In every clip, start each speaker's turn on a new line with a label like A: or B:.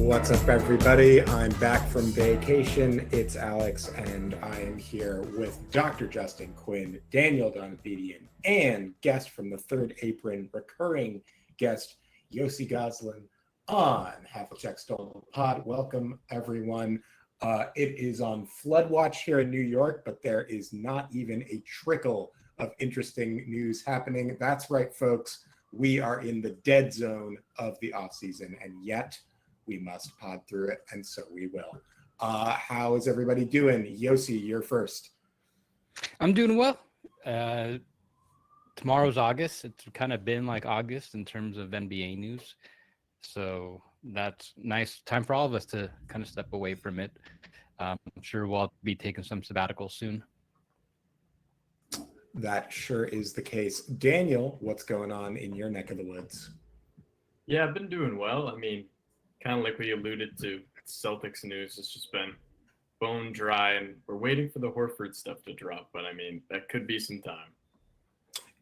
A: What's up, everybody? I'm back from vacation. It's Alex, and I am here with Dr. Justin Quinn, Daniel Donathidian, and guest from the Third Apron, recurring guest Yossi Gozlan on Havlicek Stole the Pod. Welcome, everyone. It is on flood watch here in New York, but there is not even a trickle of interesting news happening. That's right, folks. We are in the dead zone of the offseason, and yet we must pod through it, and so we will. How is everybody doing? Yossi, you're first.
B: I'm doing well. Tomorrow's August. It's kind of been like August in terms of NBA news. So that's nice time for all of us to kind of step away from it. I'm sure we'll be taking some sabbatical soon.
A: That sure is the case. Daniel, what's going on in your neck of the woods?
C: Yeah, I've been doing well. I mean, kind of like we alluded to, Celtics news has just been bone dry, and we're waiting for the Horford stuff to drop. But I mean, that could be some time.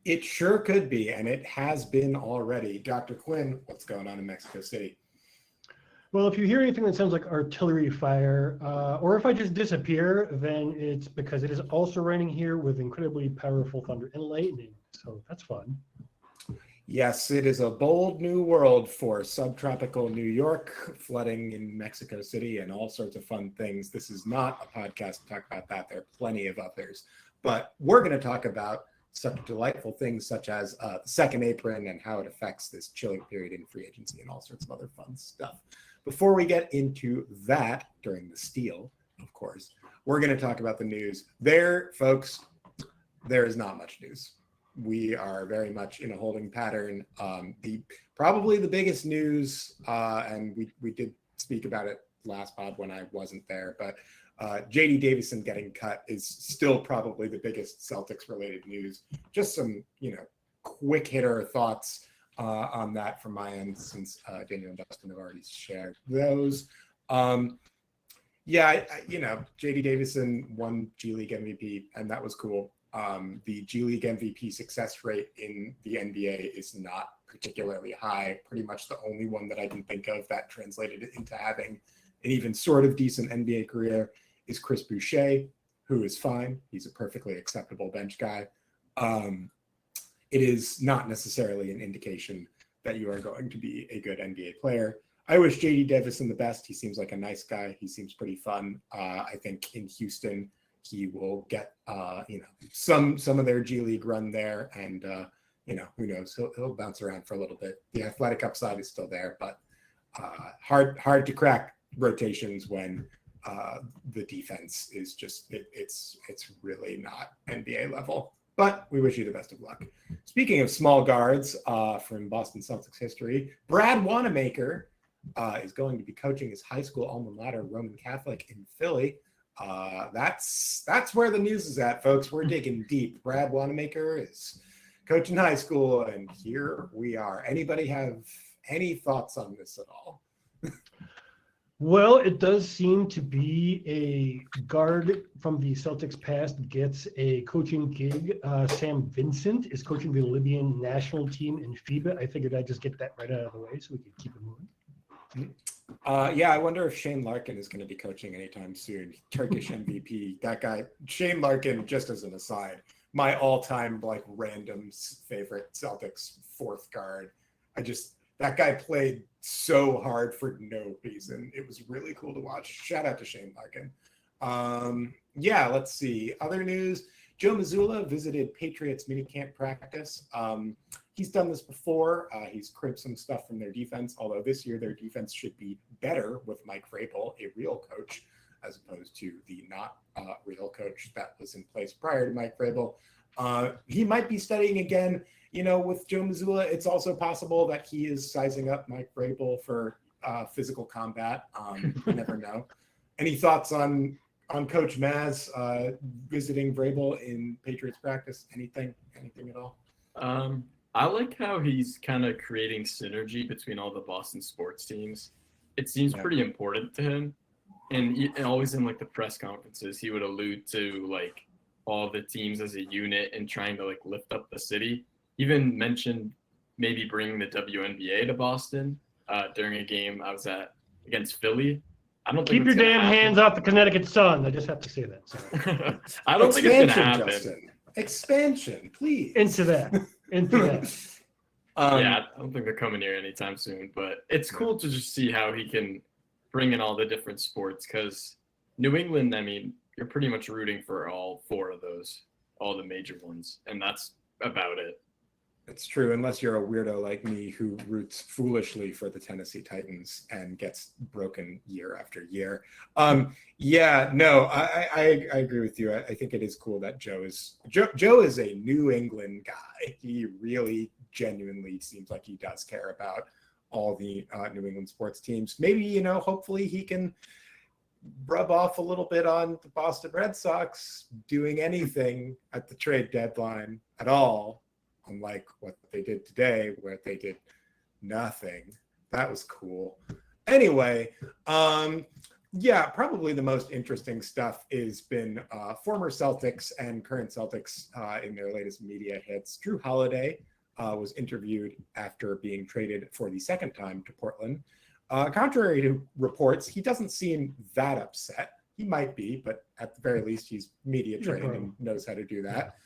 A: It sure could be, and it has been already. Dr. Quinn, what's going on in Mexico City?
D: Well, if you hear anything that sounds like artillery fire, or if I just disappear, then it's because it is also raining here with incredibly powerful thunder and lightning. So that's fun.
A: Yes, it is a bold new world for subtropical New York, flooding in Mexico City, and all sorts of fun things. This is not a podcast to talk about that. There are plenty of others. But we're going to talk about such delightful things such as the second apron and how it affects this chilling period in free agency and all sorts of other fun stuff. Before we get into that, during the steal, of course, we're going to talk about the news. There, folks, there is not much news. We are very much in a holding pattern. Probably the biggest news, and we did speak about it last pod when I wasn't there, but JD Davison getting cut is still probably the biggest Celtics related news. Just some, quick hitter thoughts on that from my end, since Daniel and Dustin have already shared those. JD Davison won G League MVP, and that was cool. The G League MVP success rate in the NBA is not particularly high. Pretty much the only one that I can think of that translated into having an even sort of decent NBA career is Chris Boucher, who is fine. He's a perfectly acceptable bench guy. It is not necessarily an indication that you are going to be a good NBA player. I wish JD Davison the best. He seems like a nice guy. He seems pretty fun. I think in Houston, he will get some of their G League run there, and who knows, he'll bounce around for a little bit. The athletic upside is still there, but hard to crack rotations when the defense is just it's really not NBA level. But we wish you the best of luck. Speaking of small guards from Boston Celtics history, Brad Wanamaker is going to be coaching his high school alma mater, Roman Catholic, in Philly. That's where the news is at, folks. We're digging deep. Brad Wanamaker is coaching high school, and here we are. Anybody have any thoughts on this at all?
D: Well, it does seem to be a guard from the Celtics past gets a coaching gig. Sam Vincent is coaching the Libyan national team in FIBA. I figured I'd just get that right out of the way so we could keep it moving.
A: I wonder if Shane Larkin is going to be coaching anytime soon. Turkish MVP, that guy. Shane Larkin, just as an aside, my all-time random favorite Celtics fourth guard. That guy played so hard for no reason. It was really cool to watch. Shout out to Shane Larkin. Let's see. Other news. Joe Mazzulla visited Patriots minicamp practice. He's done this before. He's cribbed some stuff from their defense, although this year their defense should be better with Mike Vrabel, a real coach, as opposed to the not real coach that was in place prior to Mike Vrabel. He might be studying again. With Joe Mazzulla, it's also possible that he is sizing up Mike Vrabel for physical combat. You never know. Any thoughts on Coach Maz visiting Vrabel in Patriots practice? Anything at all?
C: I like how he's kind of creating synergy between all the Boston sports teams. It seems pretty important to him. And always in the press conferences, he would allude to all the teams as a unit and trying to lift up the city. Even mentioned maybe bringing the WNBA to Boston during a game I was at against Philly. I don't
D: Keep
C: think
D: your
C: it's gonna
D: damn
C: happen.
D: hands off the Connecticut Sun. I just have to say that. Sorry.
C: I don't think it's gonna
A: Expansion,
C: happen.
A: Justin. Expansion, please.
D: Into that.
C: Yeah, I don't think they're coming here anytime soon. But it's cool to just see how he can bring in all the different sports, because New England, I mean, you're pretty much rooting for all four of those, all the major ones, and that's about it.
A: It's true, unless you're a weirdo like me who roots foolishly for the Tennessee Titans and gets broken year after year. Yeah, no, I agree with you. I think it is cool that Joe is a New England guy. He really genuinely seems like he does care about all the New England sports teams. Maybe, hopefully he can rub off a little bit on the Boston Red Sox doing anything at the trade deadline at all. Unlike what they did today, where they did nothing. That was cool. Anyway, yeah, probably the most interesting stuff has been former Celtics and current Celtics in their latest media hits. Jrue Holiday was interviewed after being traded for the second time to Portland. Contrary to reports, he doesn't seem that upset. He might be, but at the very least, he's media trained and knows how to do that.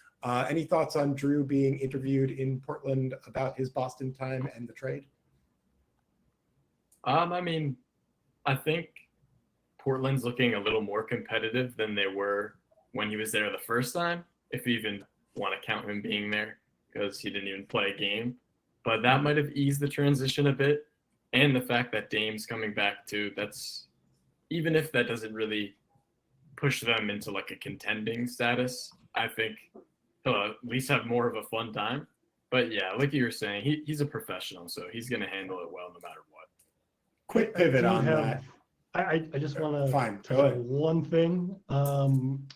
A: Any thoughts on Jrue being interviewed in Portland about his Boston time and the trade?
C: I mean, I think Portland's looking a little more competitive than they were when he was there the first time, if you even want to count him being there, because he didn't even play a game. But that might have eased the transition a bit. And the fact that Dame's coming back too, that's, even if that doesn't really push them into like a contending status, I think he'll at least have more of a fun time. But yeah, like you were saying, he's a professional, so he's going to handle it well no matter what.
A: Quick pivot on that.
D: I just want to
A: Fine,
D: touch on one thing.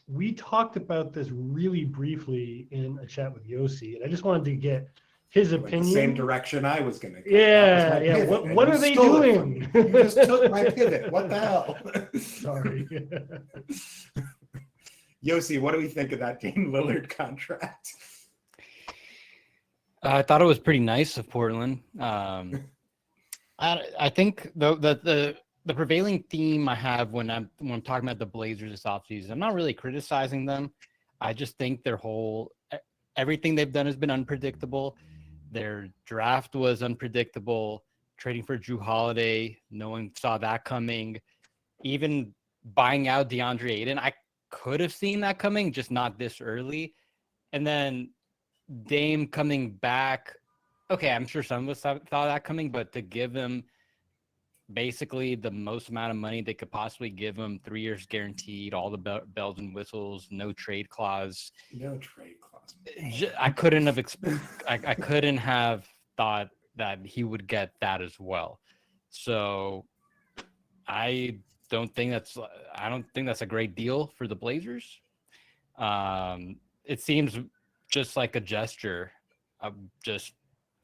D: We talked about this really briefly in a chat with Yossi, and I just wanted to get his opinion.
A: The same direction I was going to go.
D: Yeah. What are they doing?
A: You just took my pivot. What the hell?
D: Sorry.
A: Yossi, what do we think of that Dame Lillard contract?
B: I thought it was pretty nice of Portland. I think the prevailing theme I have when I'm talking about the Blazers this offseason, I'm not really criticizing them. I just think everything they've done has been unpredictable. Their draft was unpredictable. Trading for Jrue Holiday, no one saw that coming. Even buying out DeAndre Ayton, I could have seen that coming, just not this early. And then Dame coming back. Okay, I'm sure some of us thought that coming, but to give him basically the most amount of money they could possibly give him, 3 years guaranteed, all the bells and whistles, no trade clause.
A: No trade clause.
B: I couldn't have thought that he would get that as well. So I don't think that's a great deal for the Blazers. It seems just like a gesture, just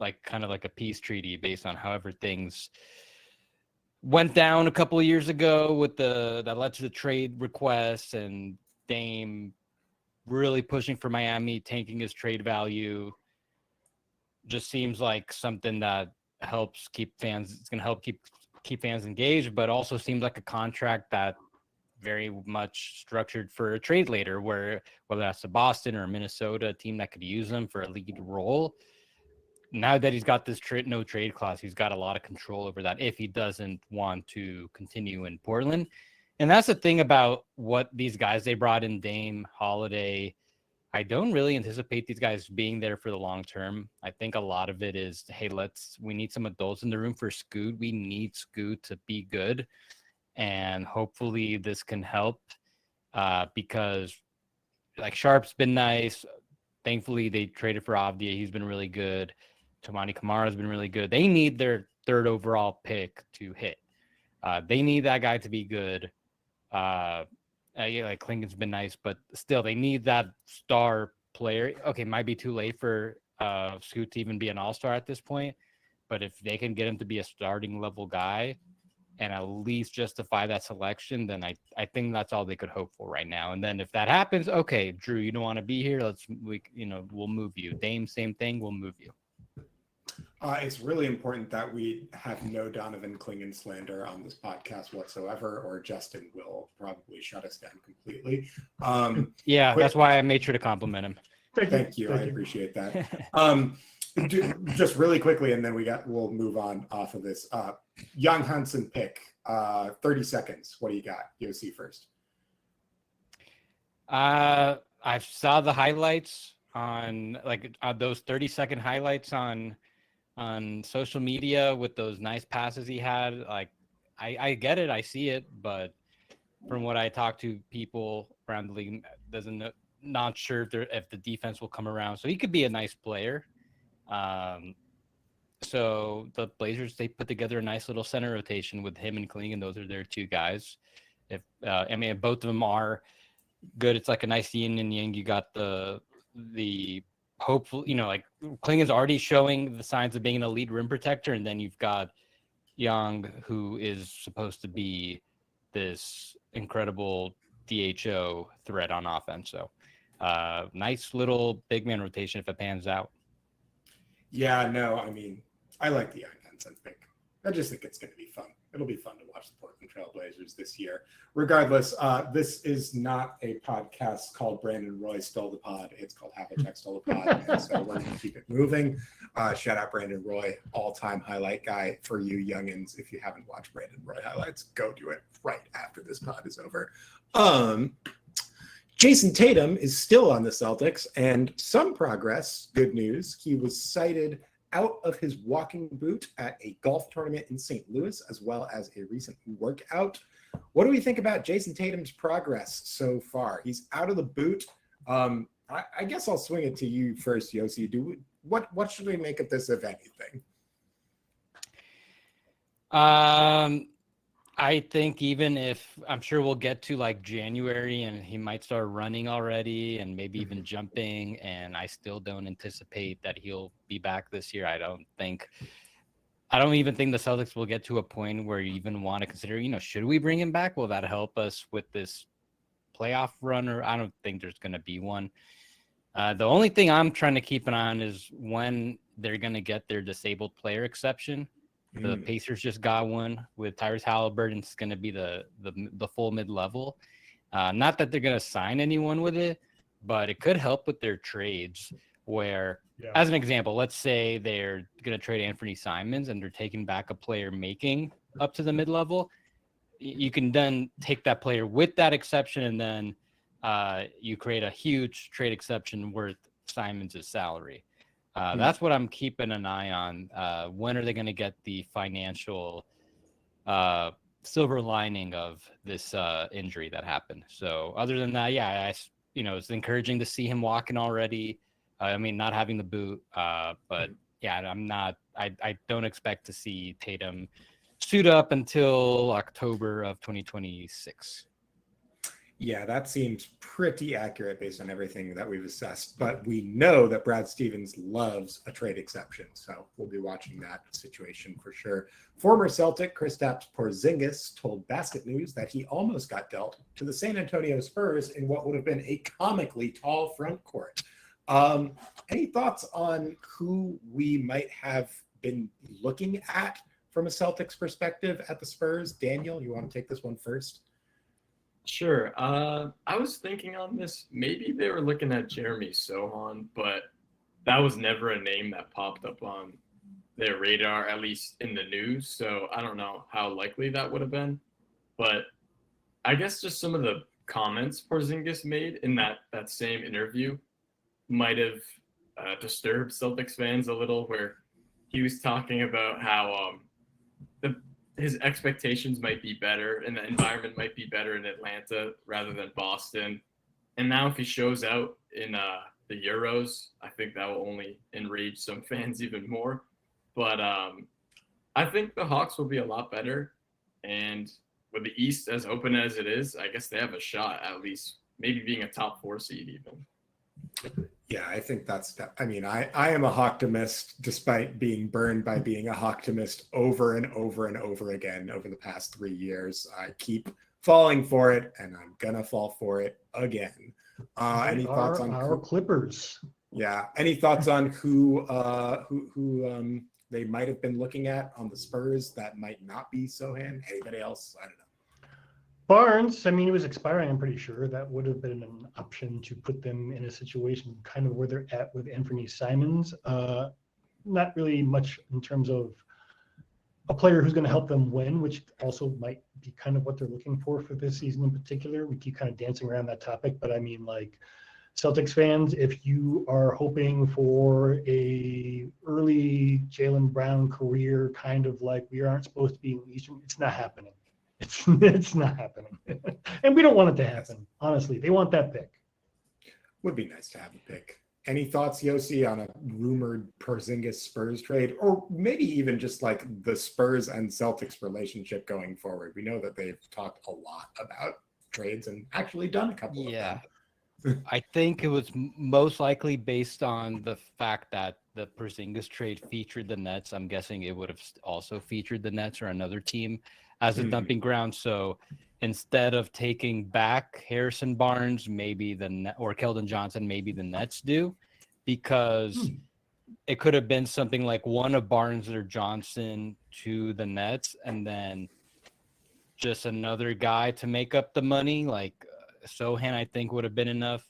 B: like kind of like a peace treaty based on however things went down a couple of years ago with that led to the trade requests and Dame really pushing for Miami, tanking his trade value. Just seems like something that helps keep fans. It's going to help keep fans engaged, but also seems like a contract that very much structured for a trade later, where whether that's a Boston or a Minnesota team that could use him for a lead role. Now that he's got this no trade clause, he's got a lot of control over that if he doesn't want to continue in Portland. And that's the thing about what these guys they brought in, Dame, Holiday. I don't really anticipate these guys being there for the long term. I think a lot of it is, hey, we need some adults in the room for Scoot. We need Scoot to be good. And hopefully this can help because like Sharp's been nice. Thankfully, they traded for Avdia. He's been really good. Toumani Kamara's been really good. They need their third overall pick to hit. They need that guy to be good. Like Clinton's been nice, but still they need that star player. Okay, might be too late for Scoot to even be an all-star at this point, but if they can get him to be a starting level guy and at least justify that selection, then I think that's all they could hope for right now. And then if that happens, okay, Jrue, you don't want to be here. We'll move you. Dame, same thing. We'll move you.
A: It's really important that we have no Donovan Clingan slander on this podcast whatsoever, or Justin will probably shut us down completely.
B: Yeah, that's why I made sure to compliment him.
A: Thank you. I appreciate that. Just really quickly, and then we'll move on off of this. Young Hansen pick, 30 seconds. What do you got? Yossi first.
B: I saw the highlights on those 30-second highlights on social media with those nice passes he had. Like, I get it, I see it, but from what I talk to people around the league, not sure if the defense will come around. So he could be a nice player. So the Blazers, they put together a nice little center rotation with him and Kling, and those are their two guys. If both of them are good, it's like a nice yin and yang. You got the hopeful, like Kling is already showing the signs of being an elite rim protector, and then you've got Niang, who is supposed to be this incredible DHO threat on offense. So nice little big man rotation if it pans out.
A: Yeah, no, I mean, I like the Young Hansen pick. I just think it's going to be fun. It'll be fun to watch the Portland Trail Blazers this year. Regardless, this is not a podcast called Brandon Roy Stole the Pod. It's called Havlicek Stole the Pod. And so we're going to keep it moving. Shout out Brandon Roy, all-time highlight guy for you youngins. If you haven't watched Brandon Roy highlights, go do it right after this pod is over. Jason Tatum is still on the Celtics, and some progress. Good news. He was cited out of his walking boot at a golf tournament in St. Louis, as well as a recent workout. What do we think about Jason Tatum's progress so far? He's out of the boot. I guess I'll swing it to you first, Yossi. What should we make of this, if anything?
B: I think even if I'm sure we'll get to like January and he might start running already and maybe even jumping, and I still don't anticipate that he'll be back this year. I don't even think the Celtics will get to a point where you even want to consider, should we bring him back? Will that help us with this playoff run? Or I don't think there's going to be one. The only thing I'm trying to keep an eye on is when they're going to get their disabled player exception. The Pacers just got one with Tyrese Halliburton. It's going to be the full mid-level. Not that they're going to sign anyone with it, but it could help with their trades where, as an example, let's say they're going to trade Anfernee Simons and they're taking back a player making up to the mid-level. You can then take that player with that exception, and then you create a huge trade exception worth Simons' salary. That's what I'm keeping an eye on. When are they going to get the financial silver lining of this injury that happened? So other than that, it's encouraging to see him walking already. Not having the boot, but I don't expect to see Tatum suit up until October of 2026.
A: Yeah, that seems pretty accurate based on everything that we've assessed. But we know that Brad Stevens loves a trade exception, so we'll be watching that situation for sure. Former Celtic Kristaps Porzingis told Basket News that he almost got dealt to the San Antonio Spurs in what would have been a comically tall front court. Any thoughts on who we might have been looking at from a Celtics perspective at the Spurs? Daniel, you want to take this one first?
C: Sure. I was thinking on this, maybe they were looking at Jeremy Sohan, but that was never a name that popped up on their radar, at least in the news. So I don't know how likely that would have been. But I guess just some of the comments Porzingis made in that same interview might have disturbed Celtics fans a little, where he was talking about how his expectations might be better and the environment might be better in Atlanta rather than Boston. And now if he shows out in the Euros, I think that will only enrage some fans even more. But I think the Hawks will be a lot better. And with the East as open as it is, I guess they have a shot at least maybe being a top 4 seed even.
A: Yeah, I think I am a Hawktimist despite being burned by being a Hawktimist over and over and over again over the past 3 years. I keep falling for it, and I'm going to fall for it again. Any thoughts on
D: our Clippers?
A: Yeah. Any thoughts on who they might have been looking at on the Spurs that might not be Sohan? Anybody else? I don't know.
D: Barnes, I mean, it was expiring, I'm pretty sure. That would have been an option to put them in a situation kind of where they're at with Anfernee Simons. Not really much in terms of a player who's going to help them win, which also might be kind of what they're looking for this season in particular. We keep kind of dancing around that topic, but I mean, like, Celtics fans, if you are hoping for a early Jaylen Brown career, kind of like we aren't supposed to be in Eastern, it's not happening. It's not happening. And we don't want it to happen, honestly. They want that pick.
A: Would be nice to have a pick. Any thoughts, Yossi, on a rumored Porzingis Spurs trade, or maybe even just like the Spurs and Celtics relationship going forward? We know that they've talked a lot about trades and actually done a couple of them.
B: I think it was most likely based on the fact that the Porzingis trade featured the Nets. I'm guessing it would have also featured the Nets or another team as a dumping ground. So instead of taking back Harrison Barnes, maybe or Keldon Johnson, maybe the Nets do, because it could have been something like one of Barnes or Johnson to the Nets, and then just another guy to make up the money, like Sohan, I think would have been enough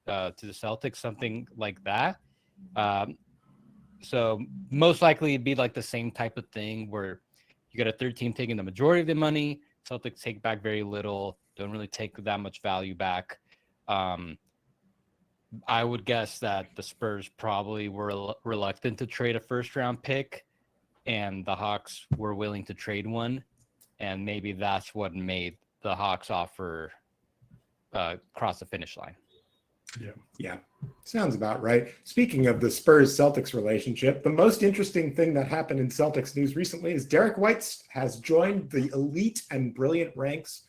B: to the Celtics, something like that. So most likely it'd be like the same type of thing where you got a third team taking the majority of the money. Celtics take back very little, don't really take that much value back. I would guess that the Spurs probably were reluctant to trade a first-round pick, and the Hawks were willing to trade one, and maybe that's what made the Hawks offer cross the finish line.
A: Yeah, sounds about right. Speaking of the Spurs-Celtics relationship, the most interesting thing that happened in Celtics news recently is Derek White has joined the elite and brilliant ranks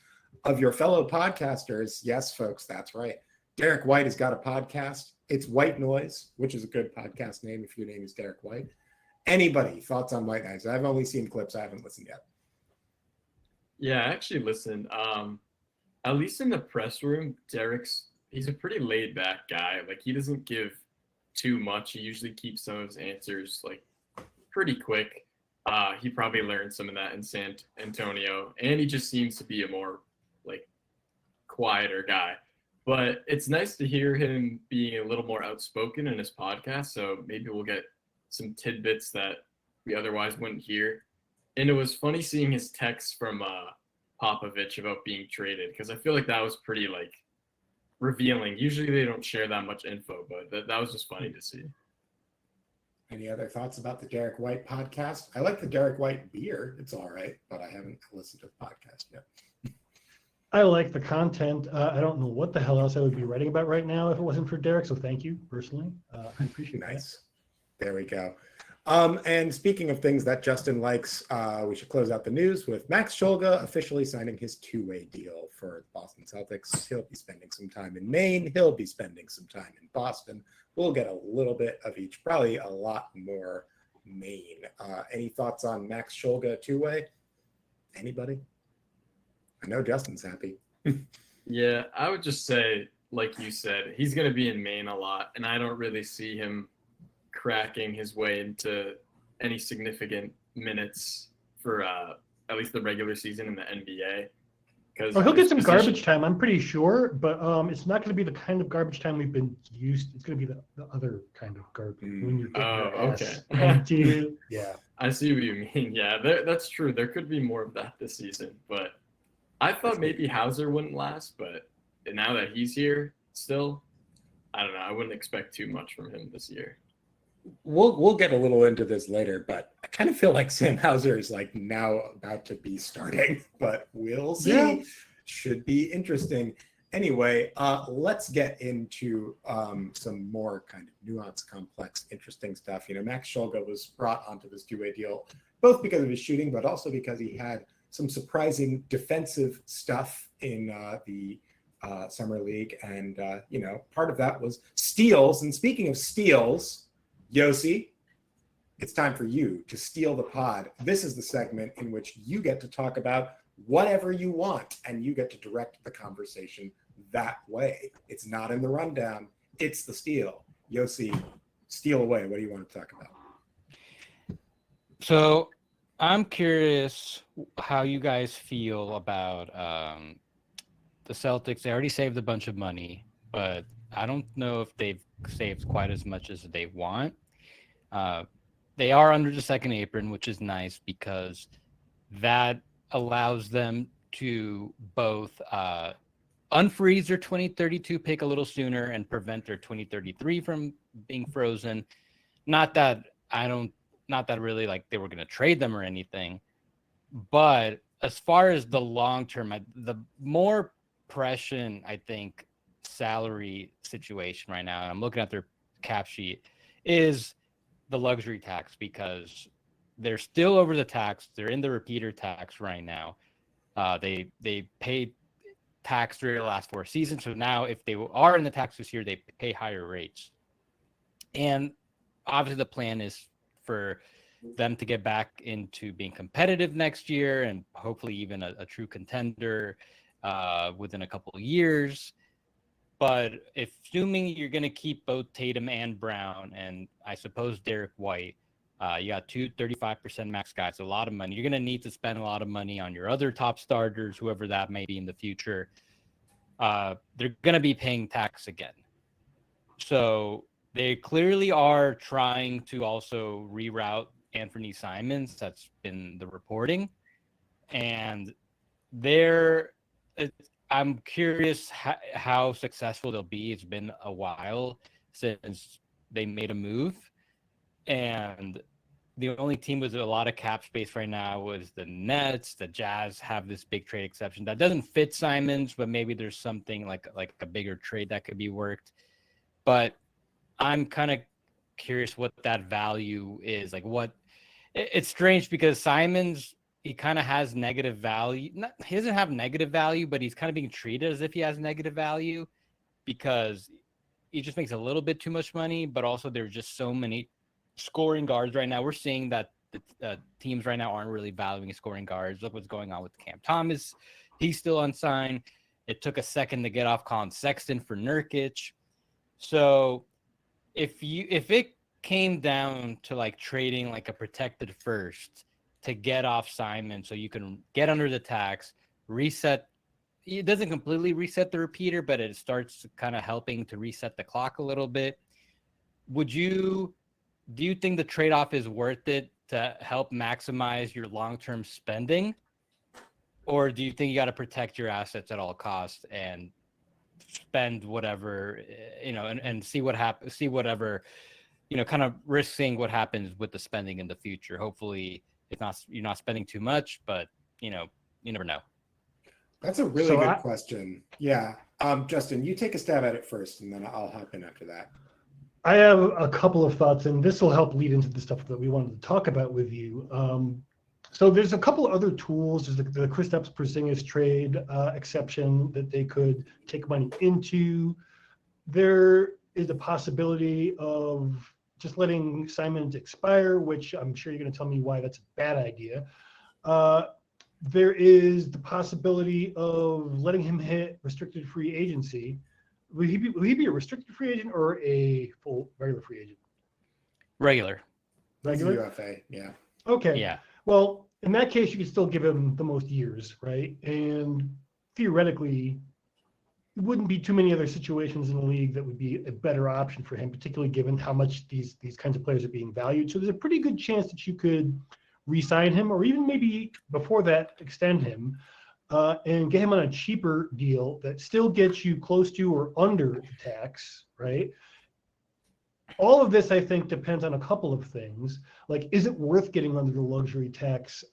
A: of your fellow podcasters. Yes, folks, that's right. Derek White has got a podcast. It's White Noise, which is a good podcast name if your name is Derek White. Anybody, thoughts on White Noise? I've only seen clips. I haven't listened yet.
C: Yeah, I actually listened. At least in the press room, he's a pretty laid back guy. Like, he doesn't give too much. He usually keeps some of his answers like pretty quick. He probably learned some of that in San Antonio, and he just seems to be a more like quieter guy. But it's nice to hear him being a little more outspoken in his podcast. So maybe we'll get some tidbits that we otherwise wouldn't hear. And it was funny seeing his text from Popovich about being traded, because I feel like that was pretty like revealing. Usually they don't share that much info, but that was just funny to see.
A: Any other thoughts about the Derek White podcast? I like the Derek White beer. It's all right, but I haven't listened to the podcast yet.
D: I like the content. I don't know what the hell else I would be writing about right now if it wasn't for Derek. So thank you personally. I appreciate that.
A: Nice. There we go. And speaking of things that Justin likes, we should close out the news with Max Shulga officially signing his two-way deal for the Boston Celtics. He'll be spending some time in Maine. He'll be spending some time in Boston. We'll get a little bit of each, probably a lot more Maine. Any thoughts on Max Shulga two-way? Anybody? I know Justin's happy.
C: Yeah, I would just say, like you said, he's going to be in Maine a lot, and I don't really see him cracking his way into any significant minutes for at least the regular season in the NBA.
D: Oh, he'll get some garbage time, I'm pretty sure, but it's not going to be the kind of garbage time we've been used. It's going to be the other kind of garbage. When you're
C: okay.
D: Yeah.
C: I see what you mean. Yeah, that's true. There could be more of that this season, but I thought maybe Hauser wouldn't last, but now that he's here still, I don't know. I wouldn't expect too much from him this year.
A: We'll get a little into this later, but I kind of feel like Sam Hauser is like now about to be starting, but we'll see. Yeah. Should be interesting. Anyway, let's get into some more kind of nuanced, complex, interesting stuff. You know, Max Shulga was brought onto this two-way deal, both because of his shooting, but also because he had some surprising defensive stuff in the summer league. And, you know, part of that was steals. And speaking of steals, Yossi, it's time for you to steal the pod. This is the segment in which you get to talk about whatever you want, and you get to direct the conversation that way. It's not in the rundown. It's the steal. Yossi, steal away. What do you want to talk about?
B: So I'm curious how you guys feel about the Celtics. They already saved a bunch of money, but I don't know if they've saved quite as much as they want. They are under the second apron, which is nice because that allows them to both unfreeze their 2032 pick a little sooner and prevent their 2033 from being frozen. Not that really like they were going to trade them or anything, but as far as the long term, the more pressing, I think, salary situation right now, and I'm looking at their cap sheet, is the luxury tax, because they're still over the tax. They're in the repeater tax right now. They paid tax through the last 4 seasons. So now if they are in the tax this year, they pay higher rates. And obviously the plan is for them to get back into being competitive next year and hopefully even a true contender within a couple of years. But assuming you're going to keep both Tatum and Brown, and I suppose Derek White, you got 35% max guys, a lot of money. You're going to need to spend a lot of money on your other top starters, whoever that may be in the future. They're going to be paying tax again. So they clearly are trying to also reroute Anfernee Simons. That's been the reporting. And I'm curious how successful they'll be. It's been a while since they made a move. And the only team with a lot of cap space right now was the Nets. The Jazz have this big trade exception that doesn't fit Simons, but maybe there's something like a bigger trade that could be worked. But I'm kind of curious what that value is. It's strange because Simons, he kind of has negative value. He doesn't have negative value, but he's kind of being treated as if he has negative value because he just makes a little bit too much money, but also there's just so many scoring guards right now. We're seeing that the teams right now aren't really valuing scoring guards. Look what's going on with Cam Thomas. He's still unsigned. It took a second to get off Colin Sexton for Nurkic. So if it came down to like trading like a protected first to get off Simon so you can get under the tax, reset. It doesn't completely reset the repeater, but it starts kind of helping to reset the clock a little bit. Do you think the trade-off is worth it to help maximize your long-term spending? Or do you think you got to protect your assets at all costs and spend whatever, and see what happens, see whatever, kind of risking what happens with the spending in the future? Hopefully you're not spending too much, but you never know.
A: That's a really good question. Yeah. Justin, you take a stab at it first and then I'll hop in after that.
D: I have a couple of thoughts, and this will help lead into the stuff that we wanted to talk about with you. So there's a couple of other tools. There's the Kristaps Porzingis trade exception that they could take money into. There is a possibility of just letting Simons expire, which I'm sure you're going to tell me why that's a bad idea. There is the possibility of letting him hit restricted free agency. Will he be a restricted free agent or a full regular free agent?
B: Regular.
A: UFA, yeah.
D: Okay.
B: Yeah.
D: Well, in that case, you could still give him the most years, right? And theoretically, it wouldn't be too many other situations in the league that would be a better option for him, particularly given how much these kinds of players are being valued. So there's a pretty good chance that you could re-sign him, or even maybe before that, extend him. And get him on a cheaper deal that still gets you close to or under the tax, right? All of this, I think, depends on a couple of things. Like, is it worth getting under the luxury tax?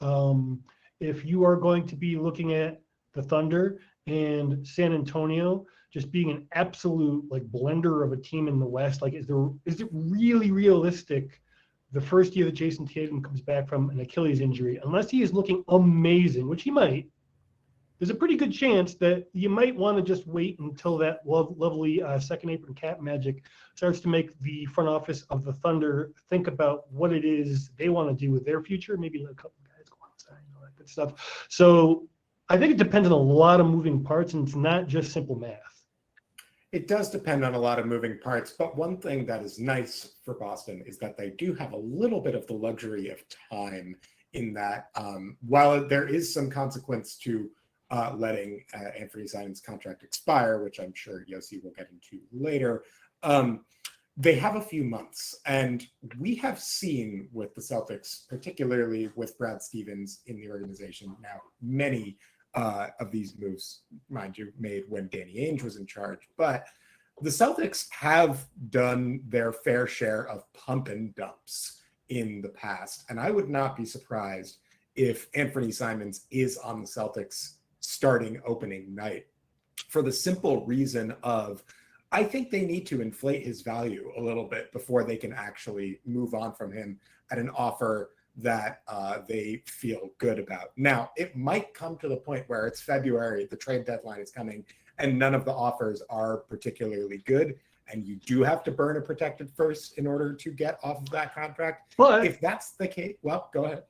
D: If you are going to be looking at the Thunder and San Antonio just being an absolute like blender of a team in the West, like is it really realistic the first year that Jason Tatum comes back from an Achilles injury, unless he is looking amazing, which he might? There's a pretty good chance that you might want to just wait until that lovely second apron cap magic starts to make the front office of the Thunder think about what it is they want to do with their future. Maybe let a couple of guys go outside and all that good stuff. So I think it depends on a lot of moving parts, and it's not just simple math.
A: It does depend on a lot of moving parts, but one thing that is nice for Boston is that they do have a little bit of the luxury of time in that while there is some consequence to letting Anfernee Simons' contract expire, which I'm sure Yossi will get into later, they have a few months. And we have seen with the Celtics, particularly with Brad Stevens in the organization now, many of these moves, mind you, made when Danny Ainge was in charge. But the Celtics have done their fair share of pump and dumps in the past. And I would not be surprised if Anfernee Simons is on the Celtics starting opening night, for the simple reason of I think they need to inflate his value a little bit before they can actually move on from him at an offer that they feel good about. Now, it might come to the point where it's February, the trade deadline is coming, and none of the offers are particularly good, and you do have to burn a protected first in order to get off of that contract.
D: But
A: if that's the case, well, go ahead.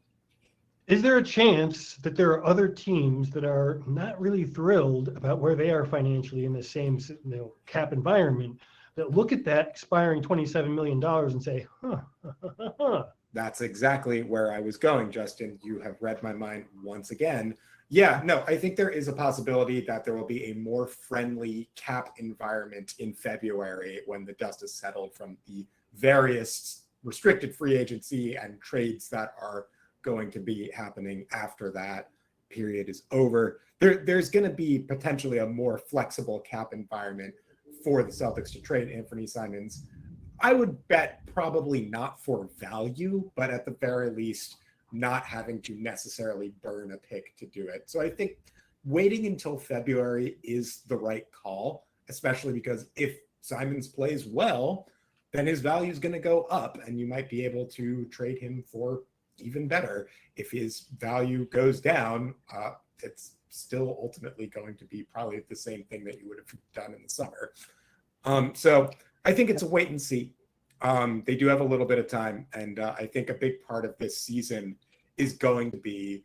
D: is there a chance that there are other teams that are not really thrilled about where they are financially in the same cap environment that look at that expiring $27 million and say,
A: That's exactly where I was going, Justin. You have read my mind once again. Yeah, no, I think there is a possibility that there will be a more friendly cap environment in February when the dust is settled from the various restricted free agency and trades that are going to be happening after that period is over. There's going to be potentially a more flexible cap environment for the Celtics to trade Anfernee Simons. I would bet probably not for value, but at the very least, not having to necessarily burn a pick to do it. So I think waiting until February is the right call, especially because if Simons plays well, then his value is going to go up and you might be able to trade him for even better. If his value goes down, it's still ultimately going to be probably the same thing that you would have done in the summer. So I think it's a wait and see. They do have a little bit of time, and I think a big part of this season is going to be,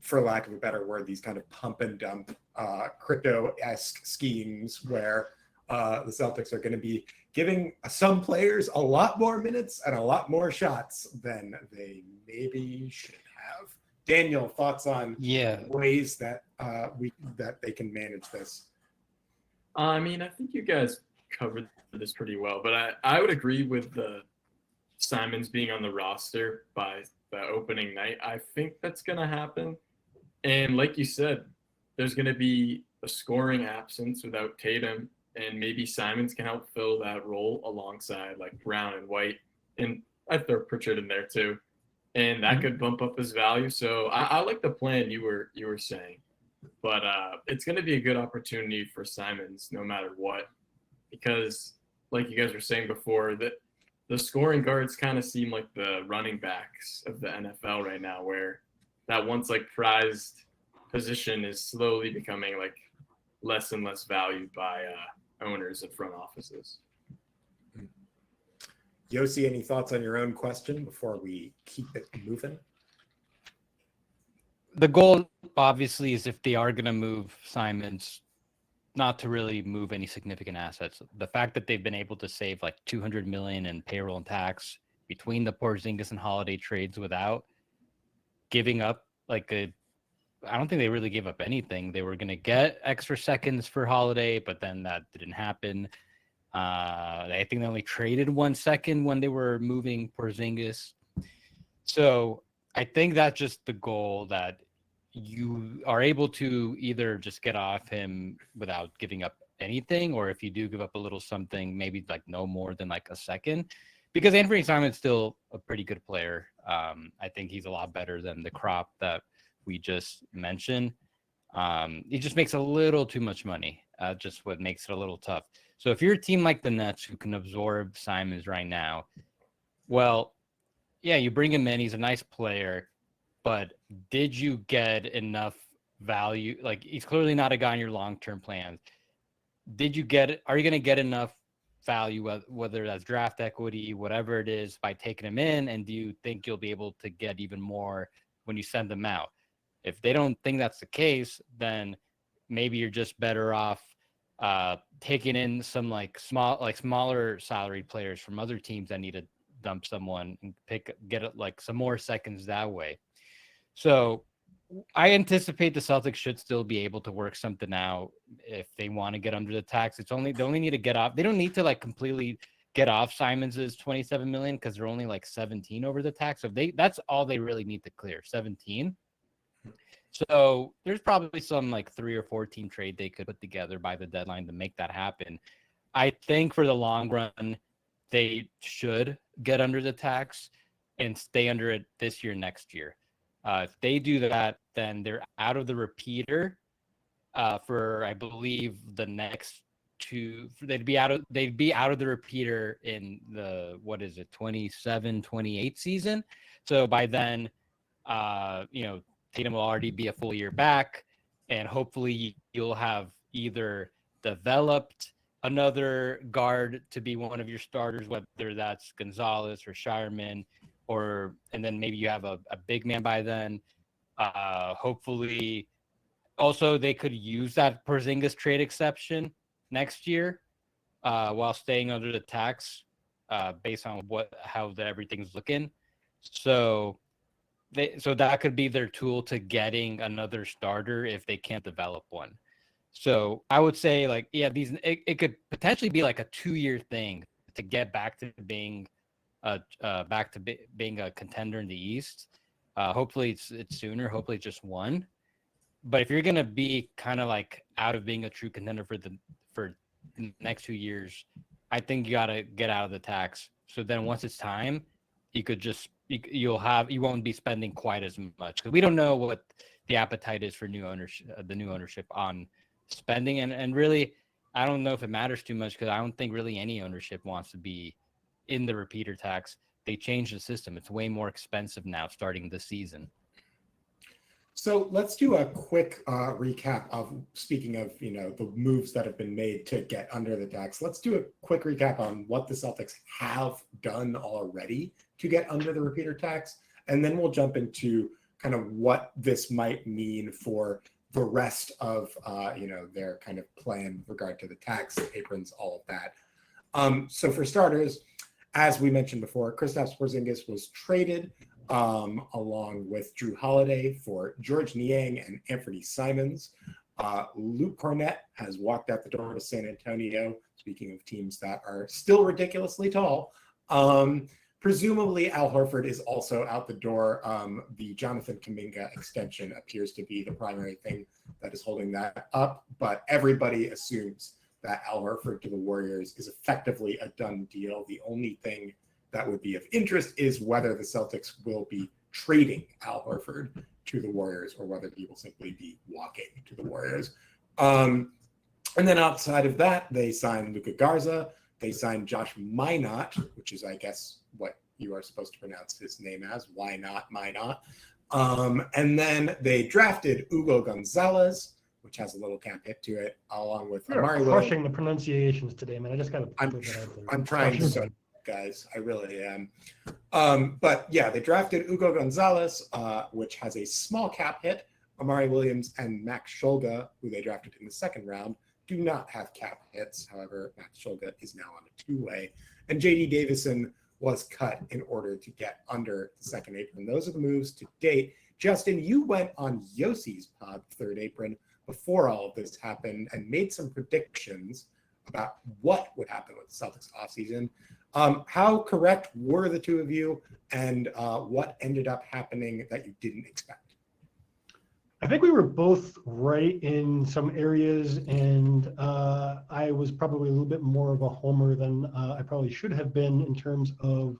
A: for lack of a better word, these kind of pump and dump crypto-esque schemes where the Celtics are going to be giving some players a lot more minutes and a lot more shots than they maybe should have. Daniel, thoughts on ways that that they can manage this?
C: I mean, I think you guys covered this pretty well, but I would agree with the Simons being on the roster by the opening night. I think that's going to happen. And like you said, there's going to be a scoring absence without Tatum, and maybe Simons can help fill that role alongside like Brown and White. And I'd throw Pritchard in there too. And that could bump up his value. So I like the plan you were saying. But it's going to be a good opportunity for Simons no matter what. Because like you guys were saying before, that the scoring guards kind of seem like the running backs of the NFL right now, where that once like prized position is slowly becoming like less and less valued by owners and front offices.
A: Yossi, any thoughts on your own question before we keep it moving?
B: The goal, obviously, is if they are going to move Simons, not to really move any significant assets. The fact that they've been able to save like $200 million in payroll and tax between the Porzingis and Holiday trades without giving up I don't think they really gave up anything. They were going to get extra seconds for Holiday, but then that didn't happen. I think they only traded 1 second when they were moving Porzingis. So I think that's just the goal, that you are able to either just get off him without giving up anything, or if you do give up a little something, maybe like no more than like a second, because Anfernee Simon's still a pretty good player. I think he's a lot better than the crop that we just mentioned. He just makes a little too much money, just what makes it a little tough. So if you're a team like the Nets who can absorb Simons right now, well, yeah, you bring him in. He's a nice player, but did you get enough value? Like, he's clearly not a guy in your long-term plans. Are you going to get enough value, whether that's draft equity, whatever it is, by taking him in? And do you think you'll be able to get even more when you send them out? If they don't think that's the case, then maybe you're just better off taking in some smaller salaried players from other teams that need to dump someone and get like some more seconds that way. So I anticipate the Celtics should still be able to work something out if they want to get under the tax. They only need to get off. They don't need to like completely get off Simons's $27 million because they're only like 17 over the tax. So that's all they really need to clear, 17. So there's probably some like 3 or 4 team trade they could put together by the deadline to make that happen. I think for the long run, they should get under the tax and stay under it this year, next year. If they do that, then they're out of the repeater for, I believe, the next 2. They'd be out of the repeater in the 27-28 season. So by then, Tatum will already be a full year back, and hopefully you'll have either developed another guard to be one of your starters, whether that's Gonzalez or Shireman, and then maybe you have a big man by then. Hopefully, also they could use that Porzingis trade exception next year while staying under the tax based on how everything's looking. So that could be their tool to getting another starter if they can't develop one. So I would say it could potentially be like a 2-year thing to get back to being being a contender in the East. Hopefully it's sooner. Hopefully it's just 1. But if you're gonna be kind of like out of being a true contender for the next 2 years, I think you gotta get out of the tax. So then once it's time, you could just you won't be spending quite as much because we don't know what the appetite is for the new ownership on spending, and really I don't know if it matters too much because I don't think really any ownership wants to be in the repeater tax. They changed the system. It's way more expensive now starting this season.
A: So let's do a quick recap of, speaking of, the moves that have been made to get under the tax. Let's do a quick recap on what the Celtics have done already to get under the repeater tax. And then we'll jump into kind of what this might mean for the rest of, their kind of plan with regard to the tax, aprons, all of that. So for starters, as we mentioned before, Kristaps Porzingis was traded along with Jrue Holiday for George Niang and Anfernee Simons. Luke Kornet has walked out the door to San Antonio, speaking of teams that are still ridiculously tall. Presumably, Al Horford is also out the door. The Jonathan Kuminga extension appears to be the primary thing that is holding that up, but everybody assumes that Al Horford to the Warriors is effectively a done deal. The only thing that would be of interest is whether the Celtics will be trading Al Horford to the Warriors or whether he will simply be walking to the Warriors. And then outside of that, they signed Luka Garza. They signed Josh Minott, which is, I guess, what you are supposed to pronounce his name as. Why not Minott? And then they drafted Hugo Gonzalez, which has a little cap hit to it, along with Amari Williams.
D: Crushing the pronunciations today, man. I just got to put that out there.
A: I'm trying so, guys. I really am. But yeah, they drafted Hugo Gonzalez, which has a small cap hit. Amari Williams and Max Shulga, who they drafted in the second round, do not have cap hits. However, Max Shulga is now on a 2-way. And JD Davison was cut in order to get under the second apron. Those are the moves to date. Justin, you went on Yossi's pod, Third Apron, before all of this happened and made some predictions about what would happen with the Celtics offseason. How correct were the two of you, and what ended up happening that you didn't expect?
D: I think we were both right in some areas, and I was probably a little bit more of a homer than I probably should have been in terms of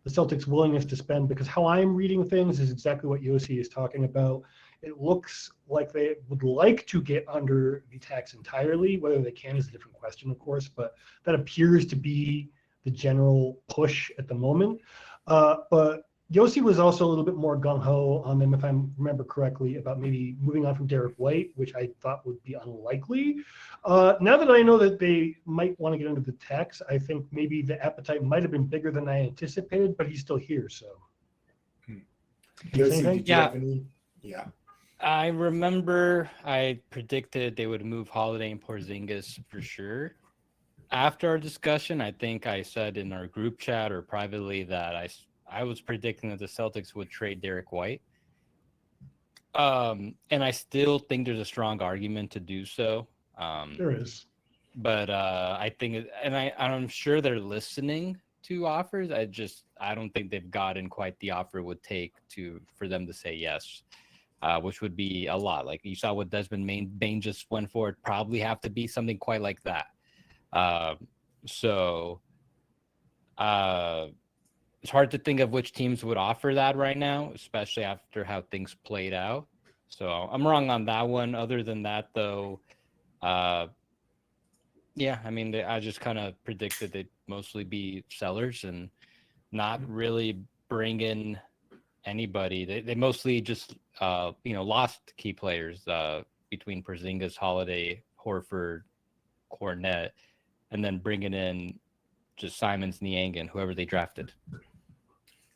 D: the Celtics' willingness to spend, because how I'm reading things is exactly what Yossi is talking about. It looks like they would like to get under the tax entirely. Whether they can is a different question, of course, but that appears to be the general push at the moment. But Yossi was also a little bit more gung-ho on them, if I remember correctly, about maybe moving on from Derek White, which I thought would be unlikely. Now that I know that they might want to get under the tax, I think maybe the appetite might have been bigger than I anticipated, but he's still here, so.
A: Yossi, did you have any?
B: Yeah. I remember I predicted they would move Holiday and Porzingis for sure. After our discussion, I think I said in our group chat or privately that I was predicting that the Celtics would trade Derek White. And I still think there's a strong argument to do so.
D: There is.
B: But I think, and I'm sure they're listening to offers. I don't think they've gotten quite the offer it would take for them to say yes, which would be a lot. Like you saw what Desmond Bain just went for. It probably have to be something quite like that. So it's hard to think of which teams would offer that right now, especially after how things played out. So I'm wrong on that one. Other than that, though, yeah, I mean, I just kind of predicted they'd mostly be sellers and not really bring in anybody. They mostly just, lost key players between Porzingis, Holiday, Horford, Kornet, and then bringing in just Simons, Niang, and whoever they drafted.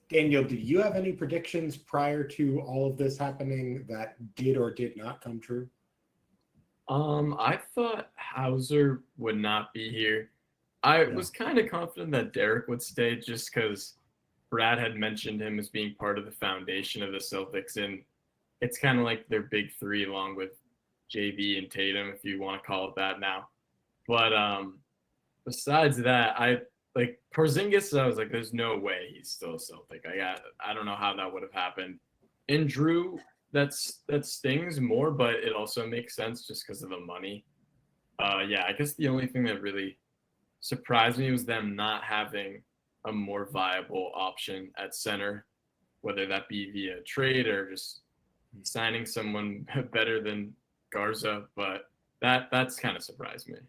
A: Daniel, do you have any predictions prior to all of this happening that did or did not come true?
C: I thought Hauser would not be here. I was kind of confident that Derek would stay just because Brad had mentioned him as being part of the foundation of the Celtics, and it's kind of like their big three along with JB and Tatum, if you want to call it that now. But besides that, I like Porzingis. I was like, there's no way he's still a Celtic. I don't know how that would have happened. And Jrue, that stings more, but it also makes sense just because of the money. Yeah, I guess the only thing that really surprised me was them not having a more viable option at center, whether that be via trade or just signing someone better than Garza. But that's kind of surprised me.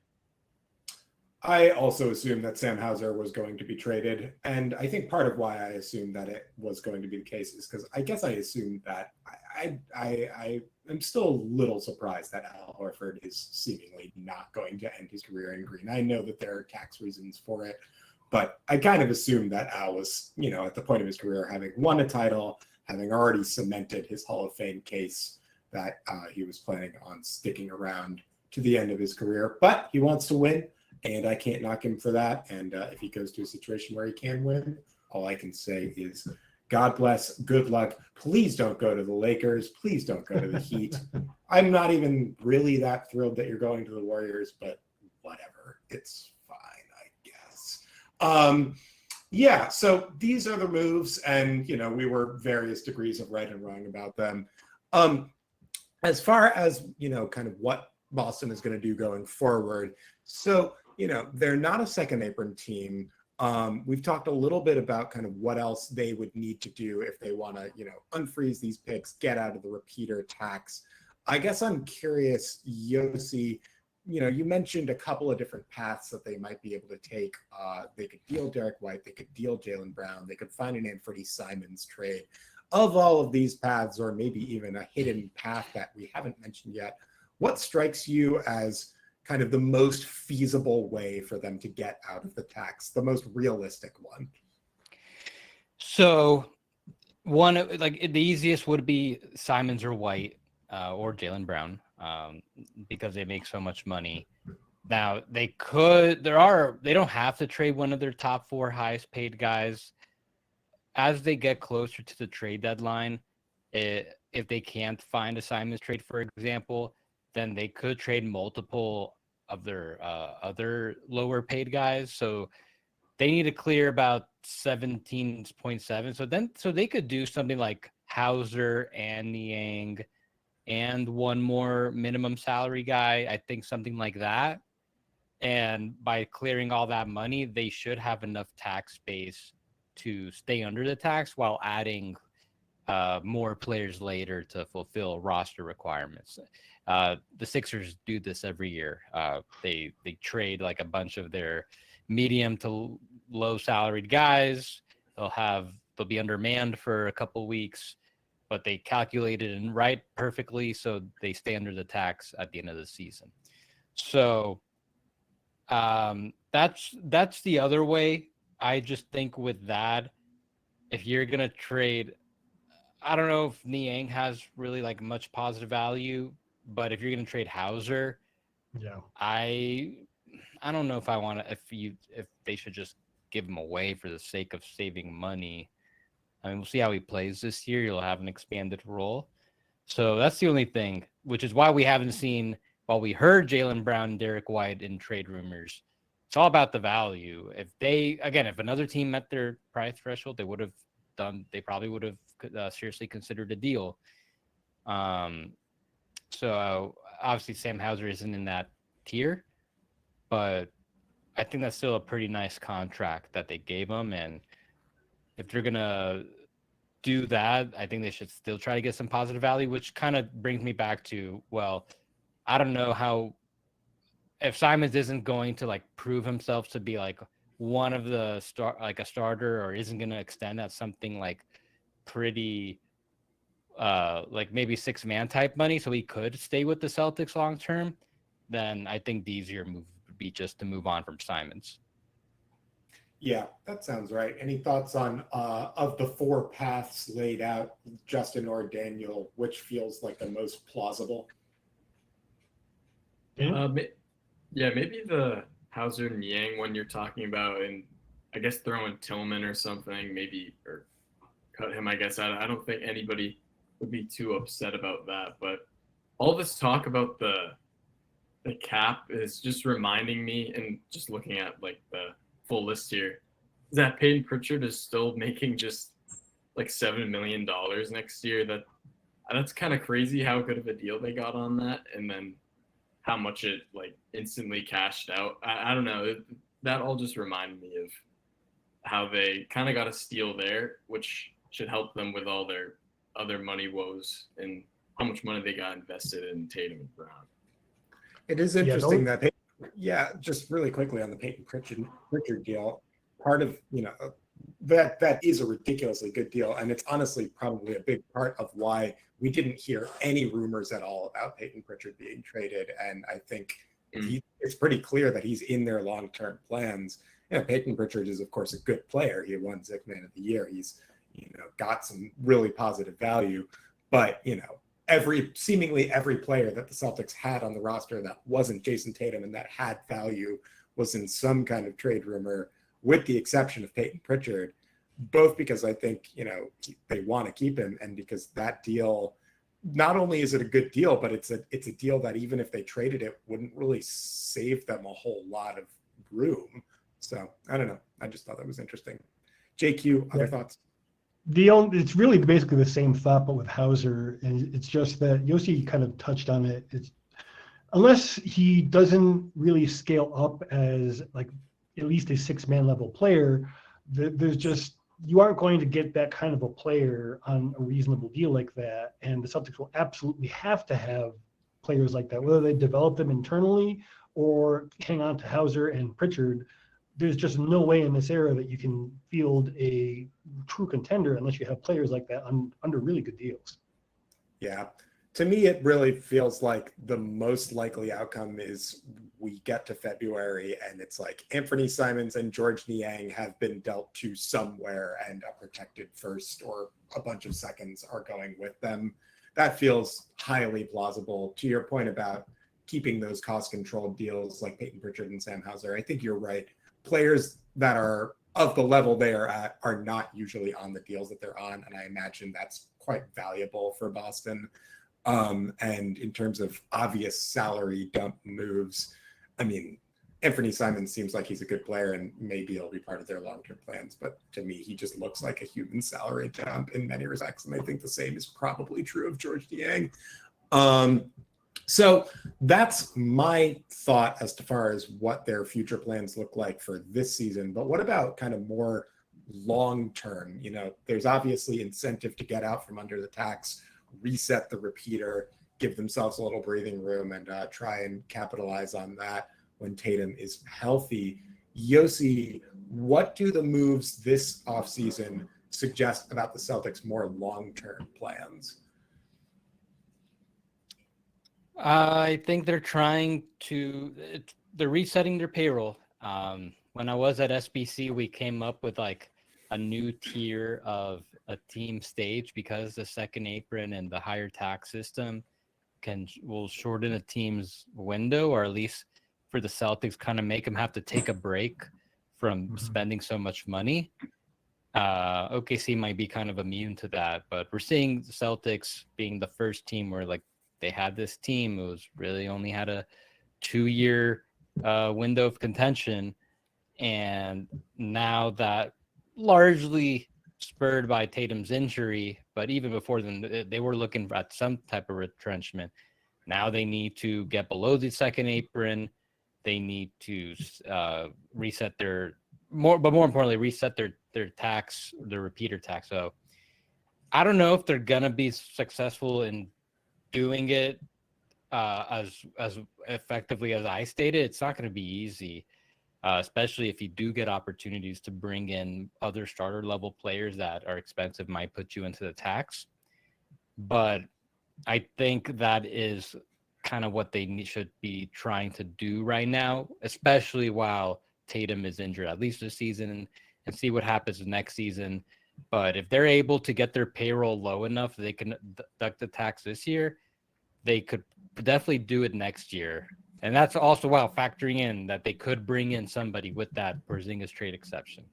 A: I also assumed that Sam Hauser was going to be traded. And I think part of why I assumed that it was going to be the case is because I guess I assumed that I am still a little surprised that Al Horford is seemingly not going to end his career in green. I know that there are tax reasons for it, but I kind of assumed that Al was, at the point of his career, having won a title, having already cemented his Hall of Fame case, that he was planning on sticking around to the end of his career. But he wants to win. And I can't knock him for that. And if he goes to a situation where he can win, all I can say is God bless, good luck. Please don't go to the Lakers. Please don't go to the Heat. I'm not even really that thrilled that you're going to the Warriors, but whatever. It's fine, I guess. Yeah, so these are the moves, and, we were various degrees of right and wrong about them. As far as, kind of what Boston is going to do going forward. So, they're not a second apron team. We've talked a little bit about kind of what else they would need to do if they want to, unfreeze these picks, get out of the repeater tax. I guess I'm curious, Yossi, you mentioned a couple of different paths that they might be able to take. They could deal Derek White, they could deal Jaylen Brown, they could find an Anfernee Simons trade. Of all of these paths, or maybe even a hidden path that we haven't mentioned yet, what strikes you as kind of the most feasible way for them to get out of the tax, the most realistic one?
B: So one, like the easiest would be Simons or White or Jaylen Brown because they make so much money. Now they don't have to trade one of their top four highest paid guys. As they get closer to the trade deadline, if they can't find a Simons trade, for example, then they could trade multiple of their other lower paid guys. So they need to clear about 17.7. So they could do something like Hauser and Niang and one more minimum salary guy. I think something like that. And by clearing all that money, they should have enough tax space to stay under the tax while adding more players later to fulfill roster requirements. The Sixers do this every year. They trade like a bunch of their medium to low salaried guys. They'll be undermanned for a couple weeks, but they calculate it and write perfectly so they stay under the tax at the end of the season. So that's the other way. I just think with that, if you're gonna trade I don't know if Niang has really like much positive value, but if you're going to trade Hauser,
D: Yeah.
B: I don't know if I want to if they should just give him away for the sake of saving money. I mean, we'll see how he plays this year. He'll have an expanded role. So that's the only thing, which is why we haven't seen, while we heard Jaylen Brown and Derek White in trade rumors, it's all about the value. If another team met their price threshold, they probably would have seriously considered a deal. So obviously Sam Hauser isn't in that tier, but I think that's still a pretty nice contract that they gave him. And if they're going to do that, I think they should still try to get some positive value, which kind of brings me back to, well, I don't know if Simons isn't going to like prove himself to be like one of the a starter, or isn't going to extend at something like pretty like maybe 6-man type money, so he could stay with the Celtics long term, then I think the easier move would be just to move on from Simons.
A: Yeah, that sounds right. Any thoughts on of the 4 paths laid out, Justin or Daniel, which feels like the most plausible?
C: Maybe the Hauser Niang one you're talking about, and I guess throw in Tillman or something, maybe, or cut him. I guess I don't think anybody would be too upset about that. But all this talk about the cap is just reminding me, and just looking at like the full list here, is that Peyton Pritchard is still making just like $7 million next year. That's kind of crazy how good of a deal they got on that, and then how much it like instantly cashed out. I don't know. That all just reminded me of how they kind of got a steal there, which should help them with all their other money woes and how much money they got invested in Tatum and Brown.
A: It is interesting just really quickly on the Peyton Pritchard deal, part of, that is a ridiculously good deal. And it's honestly probably a big part of why we didn't hear any rumors at all about Peyton Pritchard being traded. And I think it's pretty clear that he's in their long-term plans. Peyton Pritchard is, of course, a good player. He won Sixth Man of the Year. He's, got some really positive value. But, seemingly every player that the Celtics had on the roster that wasn't Jason Tatum and that had value was in some kind of trade rumor, with the exception of Peyton Pritchard, both because I think, they want to keep him, and because that deal, not only is it a good deal, but it's a deal that even if they traded it, wouldn't really save them a whole lot of room. So I don't know. I just thought that was interesting. JQ, other thoughts?
D: It's really basically the same thought, but with Hauser, and it's just that Yossi kind of touched on it. It's unless he doesn't really scale up as like at least a 6-man level player, there's just, you aren't going to get that kind of a player on a reasonable deal like that. And the Celtics will absolutely have to have players like that, whether they develop them internally or hang on to Hauser and Pritchard. There's just no way in this era that you can field a true contender unless you have players like that under really good deals.
A: Yeah. To me, it really feels like the most likely outcome is we get to February and it's like Anfernee Simons and George Niang have been dealt to somewhere, and a protected first or a bunch of seconds are going with them. That feels highly plausible. To your point about keeping those cost-controlled deals like Peyton Pritchard and Sam Hauser, I think you're right. Players that are of the level they are at are not usually on the deals that they're on, and I imagine that's quite valuable for Boston. And in terms of obvious salary dump moves, I mean, Anfernee Simons seems like he's a good player and maybe he'll be part of their long-term plans, but to me, he just looks like a human salary dump in many respects, and I think the same is probably true of George Niang. So that's my thought as far as what their future plans look like for this season. But what about kind of more long-term? There's obviously incentive to get out from under the tax, reset the repeater, give themselves a little breathing room, and try and capitalize on that when Tatum is healthy. Yossi, what do the moves this offseason suggest about the Celtics' more long-term plans?
B: I think they're resetting their payroll. When I was at SBC, we came up with like a new tier of a team stage because the second apron and the higher tax system will shorten a team's window, or at least for the Celtics, kind of make them have to take a break from spending so much money. OKC might be kind of immune to that, but we're seeing the Celtics being the first team where like they had this team who was really only had a 2-year window of contention, and now that largely spurred by Tatum's injury, but even before then they were looking at some type of retrenchment. Now they need to get below the second apron. They need to reset more importantly, reset their tax, their repeater tax. So I don't know if they're gonna be successful in doing it as effectively as I stated. It's not gonna be easy, especially if you do get opportunities to bring in other starter level players that are expensive, might put you into the tax. But I think that is kind of what they should be trying to do right now, especially while Tatum is injured, at least this season, and see what happens next season. But if they're able to get their payroll low enough they can deduct the tax this year, they could definitely do it next year. And that's also while factoring in that they could bring in somebody with that Porzingis trade exception.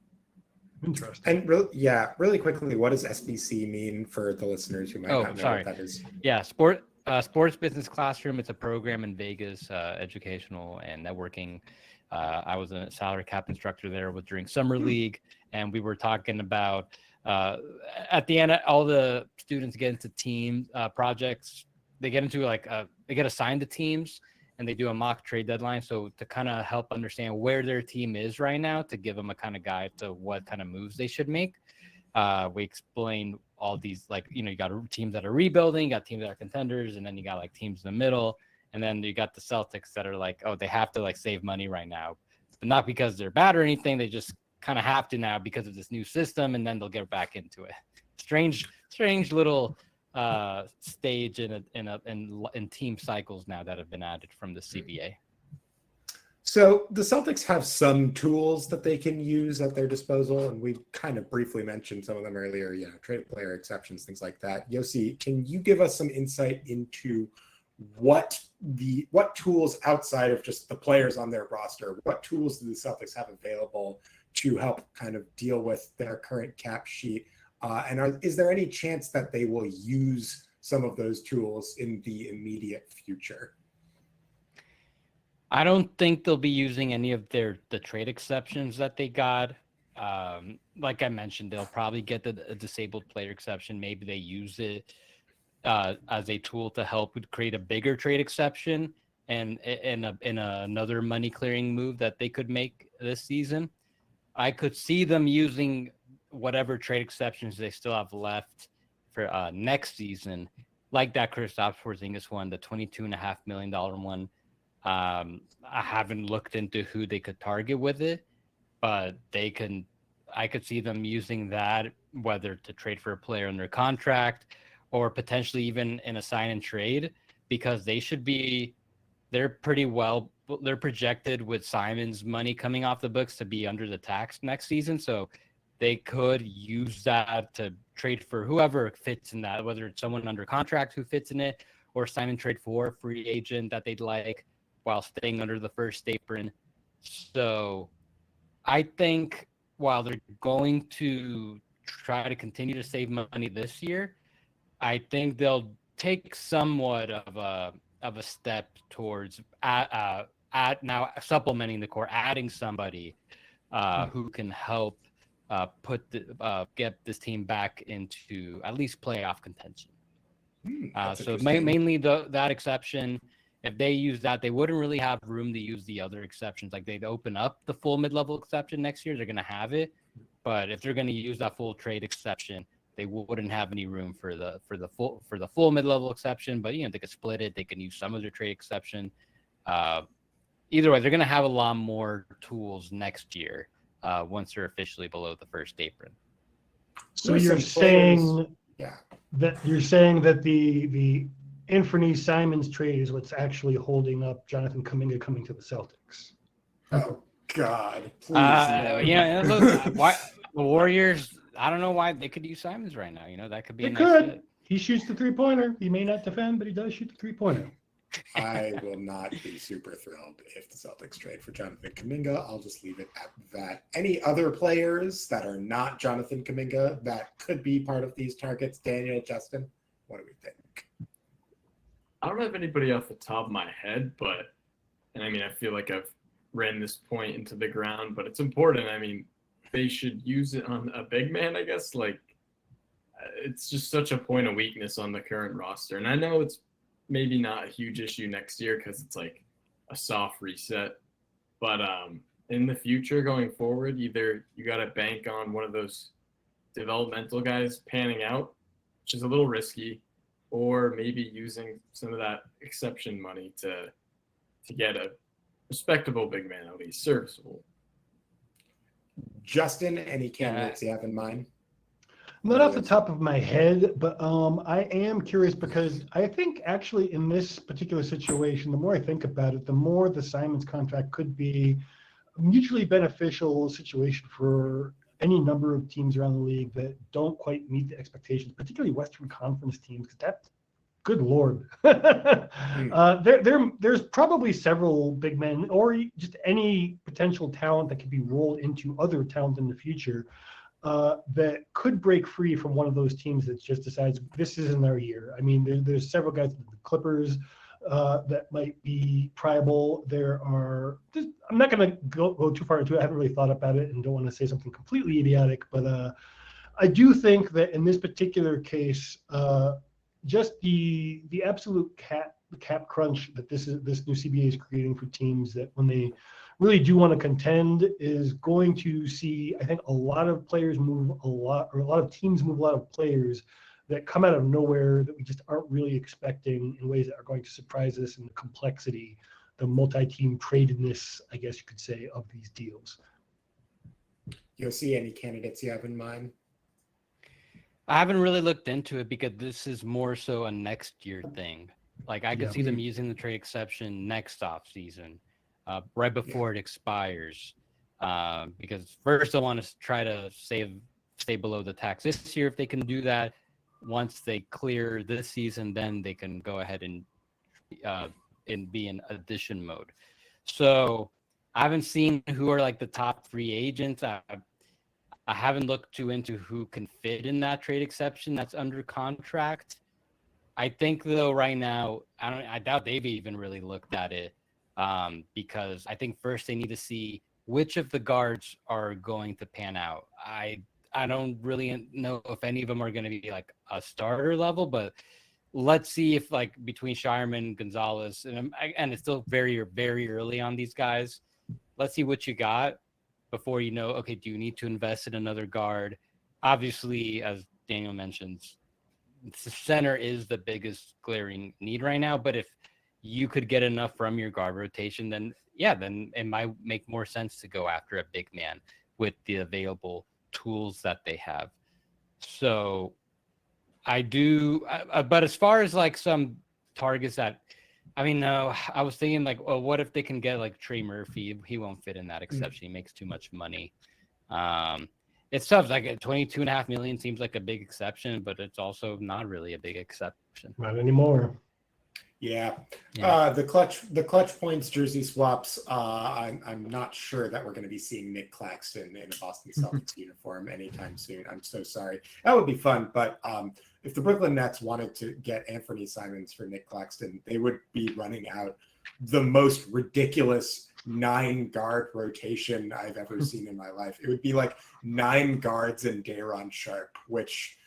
D: Interesting.
A: And really quickly, what does SBC mean for the listeners who might not know what that is?
B: Yeah, Sports Business Classroom. It's a program in Vegas, educational and networking. I was a salary cap instructor there during summer league, and we were talking about at the end, all the students get into team projects. They get into they get assigned to teams, and they do a mock trade deadline. So to kind of help understand where their team is right now, to give them a kind of guide to what kind of moves they should make. We explain all these, you got teams that are rebuilding, you got teams that are contenders, and then you got like teams in the middle. And then you got the Celtics that are like, oh, they have to like save money right now, but not because they're bad or anything. They just kind of have to now because of this new system, and then they'll get back into it. Strange little stage in team cycles now that have been added from the CBA.
A: So the Celtics have some tools that they can use at their disposal, and we kind of briefly mentioned some of them earlier. Trade player exceptions, things like that. Yossi, can you give us some insight into what tools outside of just the players on their roster, what tools do the Celtics have available to help kind of deal with their current cap sheet? Is there any chance that they will use some of those tools in the immediate future?
B: I don't think they'll be using any of the trade exceptions that they got. Like I mentioned, they'll probably get the disabled player exception. Maybe they use it as a tool to help create a bigger trade exception and in another money clearing move that they could make this season. I could see them using whatever trade exceptions they still have left for next season, like that Kristaps Porzingis one, the $22.5 million one. I haven't looked into who they could target with it, but I could see them using that, whether to trade for a player in their contract or potentially even in a sign and trade, because they're projected with Simon's money coming off the books to be under the tax next season. So they could use that to trade for whoever fits in that, whether it's someone under contract who fits in it or sign and trade for a free agent that they'd like while staying under the first apron. So I think while they're going to try to continue to save money this year, I think they'll take somewhat of a step towards now supplementing the core, adding somebody who can help get this team back into at least playoff contention. So mainly that exception. If they use that, they wouldn't really have room to use the other exceptions. Like they'd open up the full mid-level exception next year, they're going to have it. But if they're going to use that full trade exception, they wouldn't have any room for the full mid-level exception. But they could split it. They can use some of their trade exception. Either way, they're going to have a lot more tools next year once they're officially below the first apron.
D: So you're saying that the Anfernee Simons trade is what's actually holding up Jonathan Kuminga coming to the Celtics.
A: Oh God! Please,
B: Look, the Warriors I don't know why they could use Simons right now. That could be a
D: They
B: nice
D: could.
B: fit.
D: He shoots the 3-pointer. He may not defend, but he does shoot the 3-pointer.
A: I will not be super thrilled if the Celtics trade for Jonathan Kuminga. I'll just leave it at that. Any other players that are not Jonathan Kuminga that could be part of these targets? Daniel, Justin, what do we think?
C: I don't have anybody off the top of my head, and I feel like I've ran this point into the ground, but it's important. They should use it on a big man, I guess. It's just such a point of weakness on the current roster. And I know it's maybe not a huge issue next year because it's like a soft reset. But in the future going forward, either you got to bank on one of those developmental guys panning out, which is a little risky, or maybe using some of that exception money to get a respectable big man, at least serviceable.
A: Justin, any candidates you have in mind?
D: Not off the top of my head, but I am curious because I think actually in this particular situation, the more I think about it, the more the Simons contract could be a mutually beneficial situation for any number of teams around the league that don't quite meet the expectations, particularly Western Conference teams, because that's good Lord. There's probably several big men or just any potential talent that could be rolled into other talent in the future that could break free from one of those teams that just decides this isn't their year. There's several guys, the Clippers, that might be priable. I'm not going to go too far into it. I haven't really thought about it and don't want to say something completely idiotic, but I do think that in this particular case, just the absolute cap crunch that this new CBA is creating for teams that when they really do want to contend is going to see, I think, a lot of players move a lot, or a lot of teams move a lot of players that come out of nowhere that we just aren't really expecting in ways that are going to surprise us in the complexity, the multi-team tradedness, I guess you could say, of these deals.
A: Yossi, any candidates you have in mind?
B: I haven't really looked into it because this is more so a next year thing. I could see them using the trade exception next offseason, right before it expires. Because first I want to try to stay below the tax this year if they can do that. Once they clear this season, then they can go ahead and be in addition mode. So I haven't seen who are the top free agents. I haven't looked too into who can fit in that trade exception that's under contract. I think though right now, I doubt they've even really looked at it because I think first they need to see which of the guards are going to pan out. I don't really know if any of them are going to be a starter level, but let's see if between Shireman, Gonzalez, and it's still very, very early on these guys. Let's see what you got before you know, okay, do you need to invest in another guard? Obviously, as Daniel mentions, the center is the biggest glaring need right now, but if you could get enough from your guard rotation, then it might make more sense to go after a big man with the available tools that they have. So I do, but as far as some targets that, I was thinking what if they can get Trey Murphy? He won't fit in that exception. He makes too much money. It's tough. $22.5 million seems like a big exception, but it's also not really a big exception.
D: Not anymore.
A: Yeah. The clutch points jersey swaps. I'm not sure that we're going to be seeing Nick Claxton in a Boston Celtics uniform anytime soon. I'm so sorry. That would be fun, but if the Brooklyn Nets wanted to get Anfernee Simons for Nick Claxton, they would be running out the most ridiculous 9-guard rotation I've ever seen in my life. It would be 9 guards and Daron Sharp, which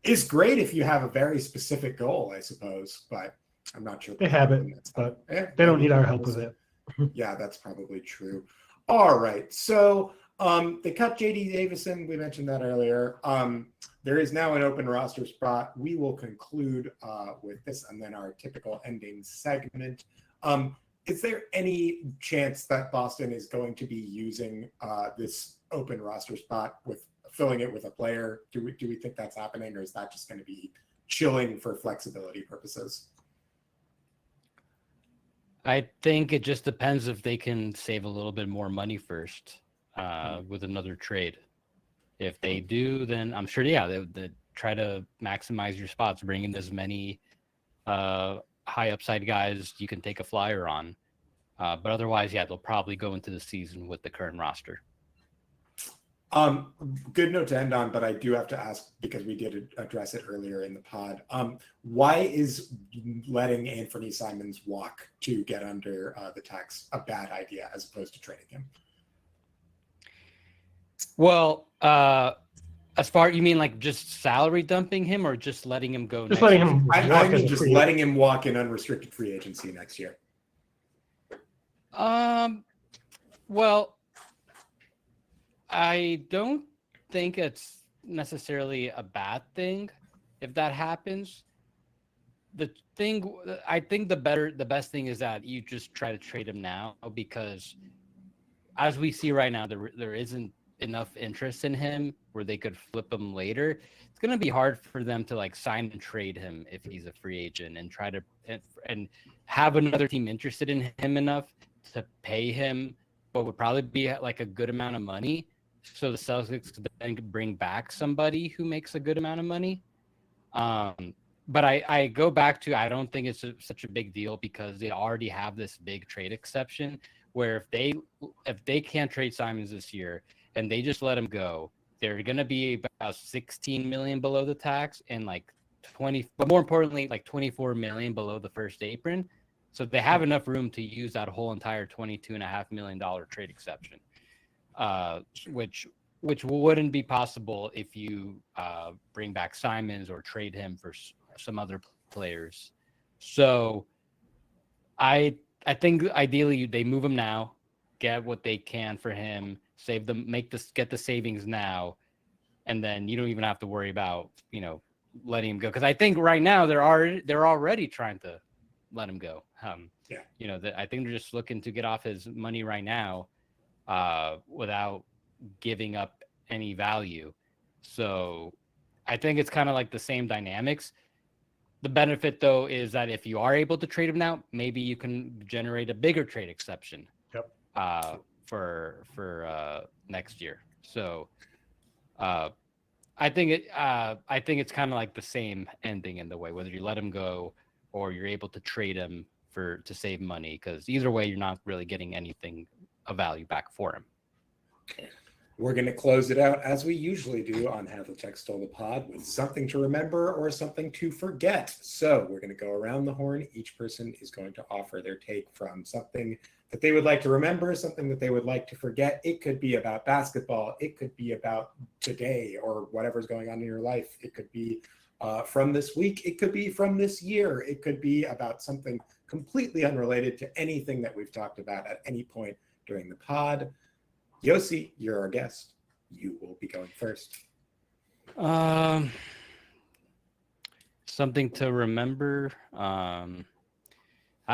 A: is great if you have a very specific goal, I suppose, but I'm not sure.
D: They have it, but they don't need our help with it.
A: Yeah, that's probably true. All right. So they cut JD Davison. We mentioned that earlier. There is now an open roster spot. We will conclude with this and then our typical ending segment. Is there any chance that Boston is going to be using this open roster spot with filling it with a player? Do we think that's happening, or is that just going to be chilling for flexibility purposes?
B: I think it just depends if they can save a little bit more money first with another trade. If they do, then I'm sure, they try to maximize your spots, bring in as many high upside guys you can take a flyer on. But otherwise, they'll probably go into the season with the current roster.
A: Good note to end on, but I do have to ask, because we did address it earlier in the pod. Why is letting Anfernee Simons walk to get under the tax a bad idea as opposed to trading him?
B: Well, you mean like just salary dumping him, or just letting him go?
D: Just letting him walk.
A: I mean, just letting him walk in unrestricted free agency next year.
B: Well, I don't think it's necessarily a bad thing if that happens. I think the best thing is that you just try to trade him now, because as we see right now, there isn't enough interest in him where they could flip him later. It's going to be hard for them to like sign and trade him if he's a free agent and try to and have another team interested in him enough to pay him, but would probably be like a good amount of money. So the Celtics could then bring back somebody who makes a good amount of money. But I go back to, I don't think it's such a big deal, because they already have this big trade exception where if they can't trade Simons this year and they just let him go, they're going to be about 16 million below the tax and like 20, but more importantly, like 24 million below the first apron. So they have enough room to use that whole entire $22.5 million trade exception, which wouldn't be possible if you bring back Simons or trade him for some other players. So I think ideally they move him now, get what they can for him, save them, get the savings now, and then you don't even have to worry about letting him go, because I think right now they're already trying to let him go. I think they're just looking to get off his money right now without giving up any value. So I think it's kind of like the same dynamics. The benefit, though, is that if you are able to trade him now, maybe you can generate a bigger trade exception.
D: Yep.
B: For next year. So I think it's kind of like the same ending in the way, whether you let him go or you're able to trade him to save money, because either way you're not really getting anything of value back for him.
A: We're going to close it out as we usually do on Havlicek Stole the Pod with something to remember or something to forget. So we're going to go around the horn. Each person is going to offer their take from something that they would like to remember, something that they would like to forget. It could be about basketball. It could be about today or whatever's going on in your life. It could be from this week. It could be from this year. It could be about something completely unrelated to anything that we've talked about at any point during the pod. Yossi, you're our guest. You will be going first.
B: Something to remember. I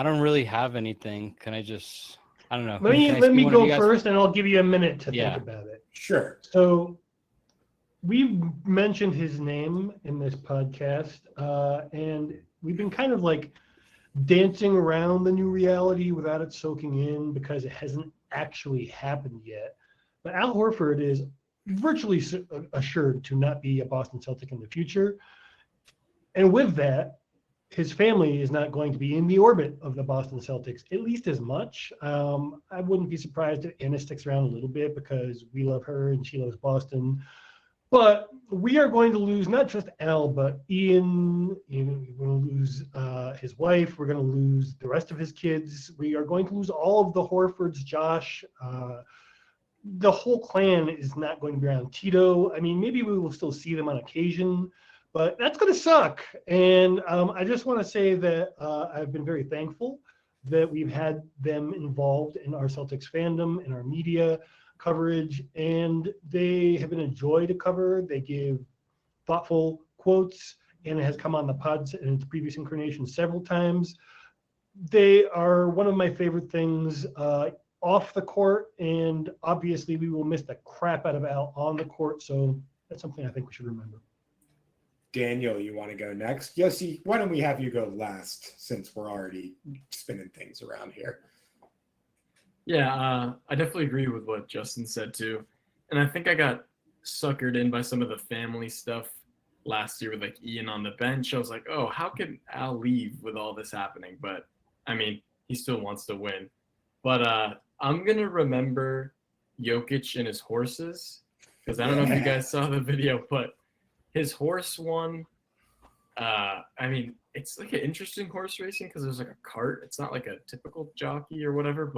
B: don't really have anything. Can I just? I don't know.
D: Let me go first, and I'll give you a minute to think about it.
A: Sure.
D: So we've mentioned his name in this podcast, and we've been kind of like dancing around the new reality without it soaking in, because it hasn't actually happened yet. But Al Horford is virtually assured to not be a Boston Celtic in the future. And with that, his family is not going to be in the orbit of the Boston Celtics, at least as much. I wouldn't be surprised if Anna sticks around a little bit, because we love her and she loves Boston. But we are going to lose not just Al, but Ian. We're going to lose his wife. We're going to lose the rest of his kids. We are going to lose all of the Horfords, Josh. The whole clan is not going to be around. Tito, I mean, maybe we will still see them on occasion, but that's going to suck. And I just want to say that I've been very thankful that we've had them involved in our Celtics fandom and our media coverage, and they have been a joy to cover. They give thoughtful quotes, and it has come on the pods in its previous incarnation several times. They are one of my favorite things off the court, and obviously we will miss the crap out of Al on the court, so that's something I think we should remember.
A: Daniel, you want to go next? Yossi, why don't we have you go last, since we're already spinning things around here?
C: Yeah, I definitely agree with what Justin said too. And I think I got suckered in by some of the family stuff last year with like Ian on the bench. I was like, oh, how can Al leave with all this happening? But I mean, he still wants to win. But I'm going to remember Jokic and his horses, because I don't know if you guys saw the video, but his horse won. I mean, it's like an interesting horse racing because there's like a cart. It's not like a typical jockey or whatever,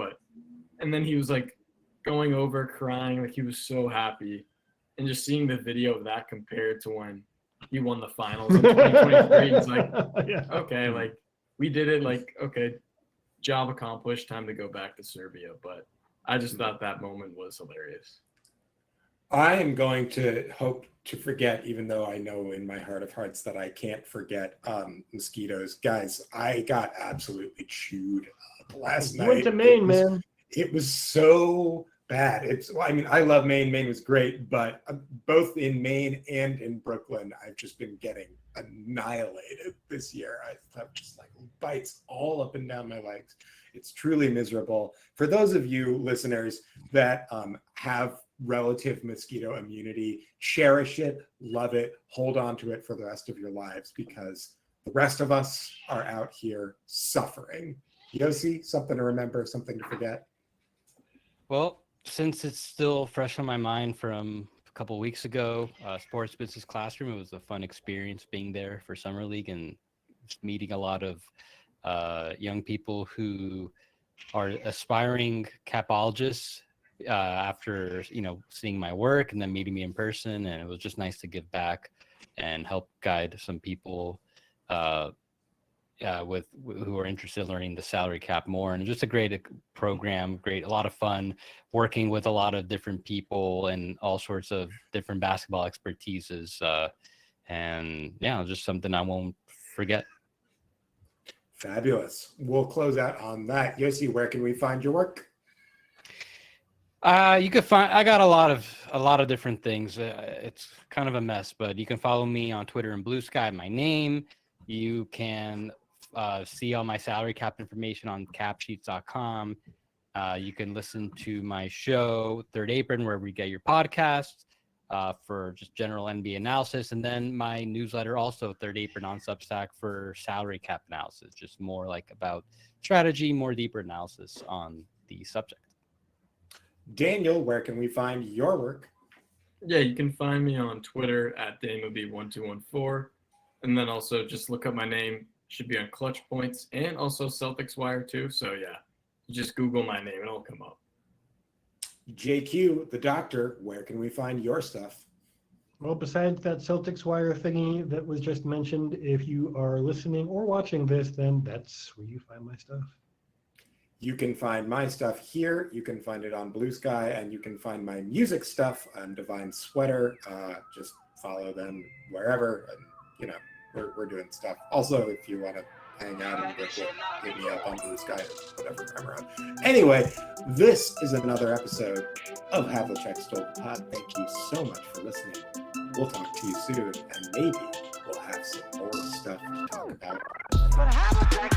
C: and then he was like going over crying, like he was so happy. And just seeing the video of that compared to when he won the finals in 2023, it's like, okay, like we did it, like, okay, job accomplished, time to go back to Serbia. But I just thought that moment was hilarious.
A: I am going to hope to forget, even though I know in my heart of hearts that I can't forget mosquitoes. Guys, I got absolutely chewed up last night.
D: You went to Maine, man.
A: It was so bad. I mean, I love Maine. Maine was great, but both in Maine and in Brooklyn, I've just been getting annihilated this year. I've just like bites all up and down my legs. It's truly miserable. For those of you listeners that have relative mosquito immunity, cherish it, love it, hold on to it for the rest of your lives, because the rest of us are out here suffering. Yossi, something to remember, something to forget?
B: Well, since it's still fresh on my mind from a couple of weeks ago, Sports Business Classroom, it was a fun experience being there for Summer League and just meeting a lot of young people who are aspiring capologists after, seeing my work and then meeting me in person. And it was just nice to give back and help guide some people who are interested in learning the salary cap more. And just a great program, a lot of fun working with a lot of different people and all sorts of different basketball expertises. And yeah, just something I won't forget.
A: Fabulous. We'll close out on that. Yossi, where can we find your work?
B: You could find, I got a lot of different things. It's kind of a mess, but you can follow me on Twitter and Blue Sky, my name. You can see all my salary cap information on capsheets.com. You can listen to my show, Third Apron, wherever you get your podcasts, for just general NBA analysis. And then my newsletter, also Third Apron on Substack, for salary cap analysis, just more like about strategy, more deeper analysis on the subject.
A: Daniel, where can we find your work?
C: Yeah, you can find me on Twitter at DanielB1214. And then also just look up my name. Should be on Clutch Points and also Celtics Wire too. So yeah, just Google my name and it'll come up.
A: JQ, the doctor, where can we find your stuff?
D: Well, besides that Celtics Wire thingy that was just mentioned, if you are listening or watching this, then that's where you find my stuff.
A: You can find my stuff here. You can find it on Blue Sky, and you can find my music stuff on Divine Sweater. Just follow them wherever, and we're doing stuff. Also, if you want to hang out in Brooklyn, hit me up on Blue Sky, whatever I'm around. Anyway, this is another episode of Havlicek Stole the Pod. Thank you so much for listening. We'll talk to you soon, and maybe we'll have some more stuff to talk about.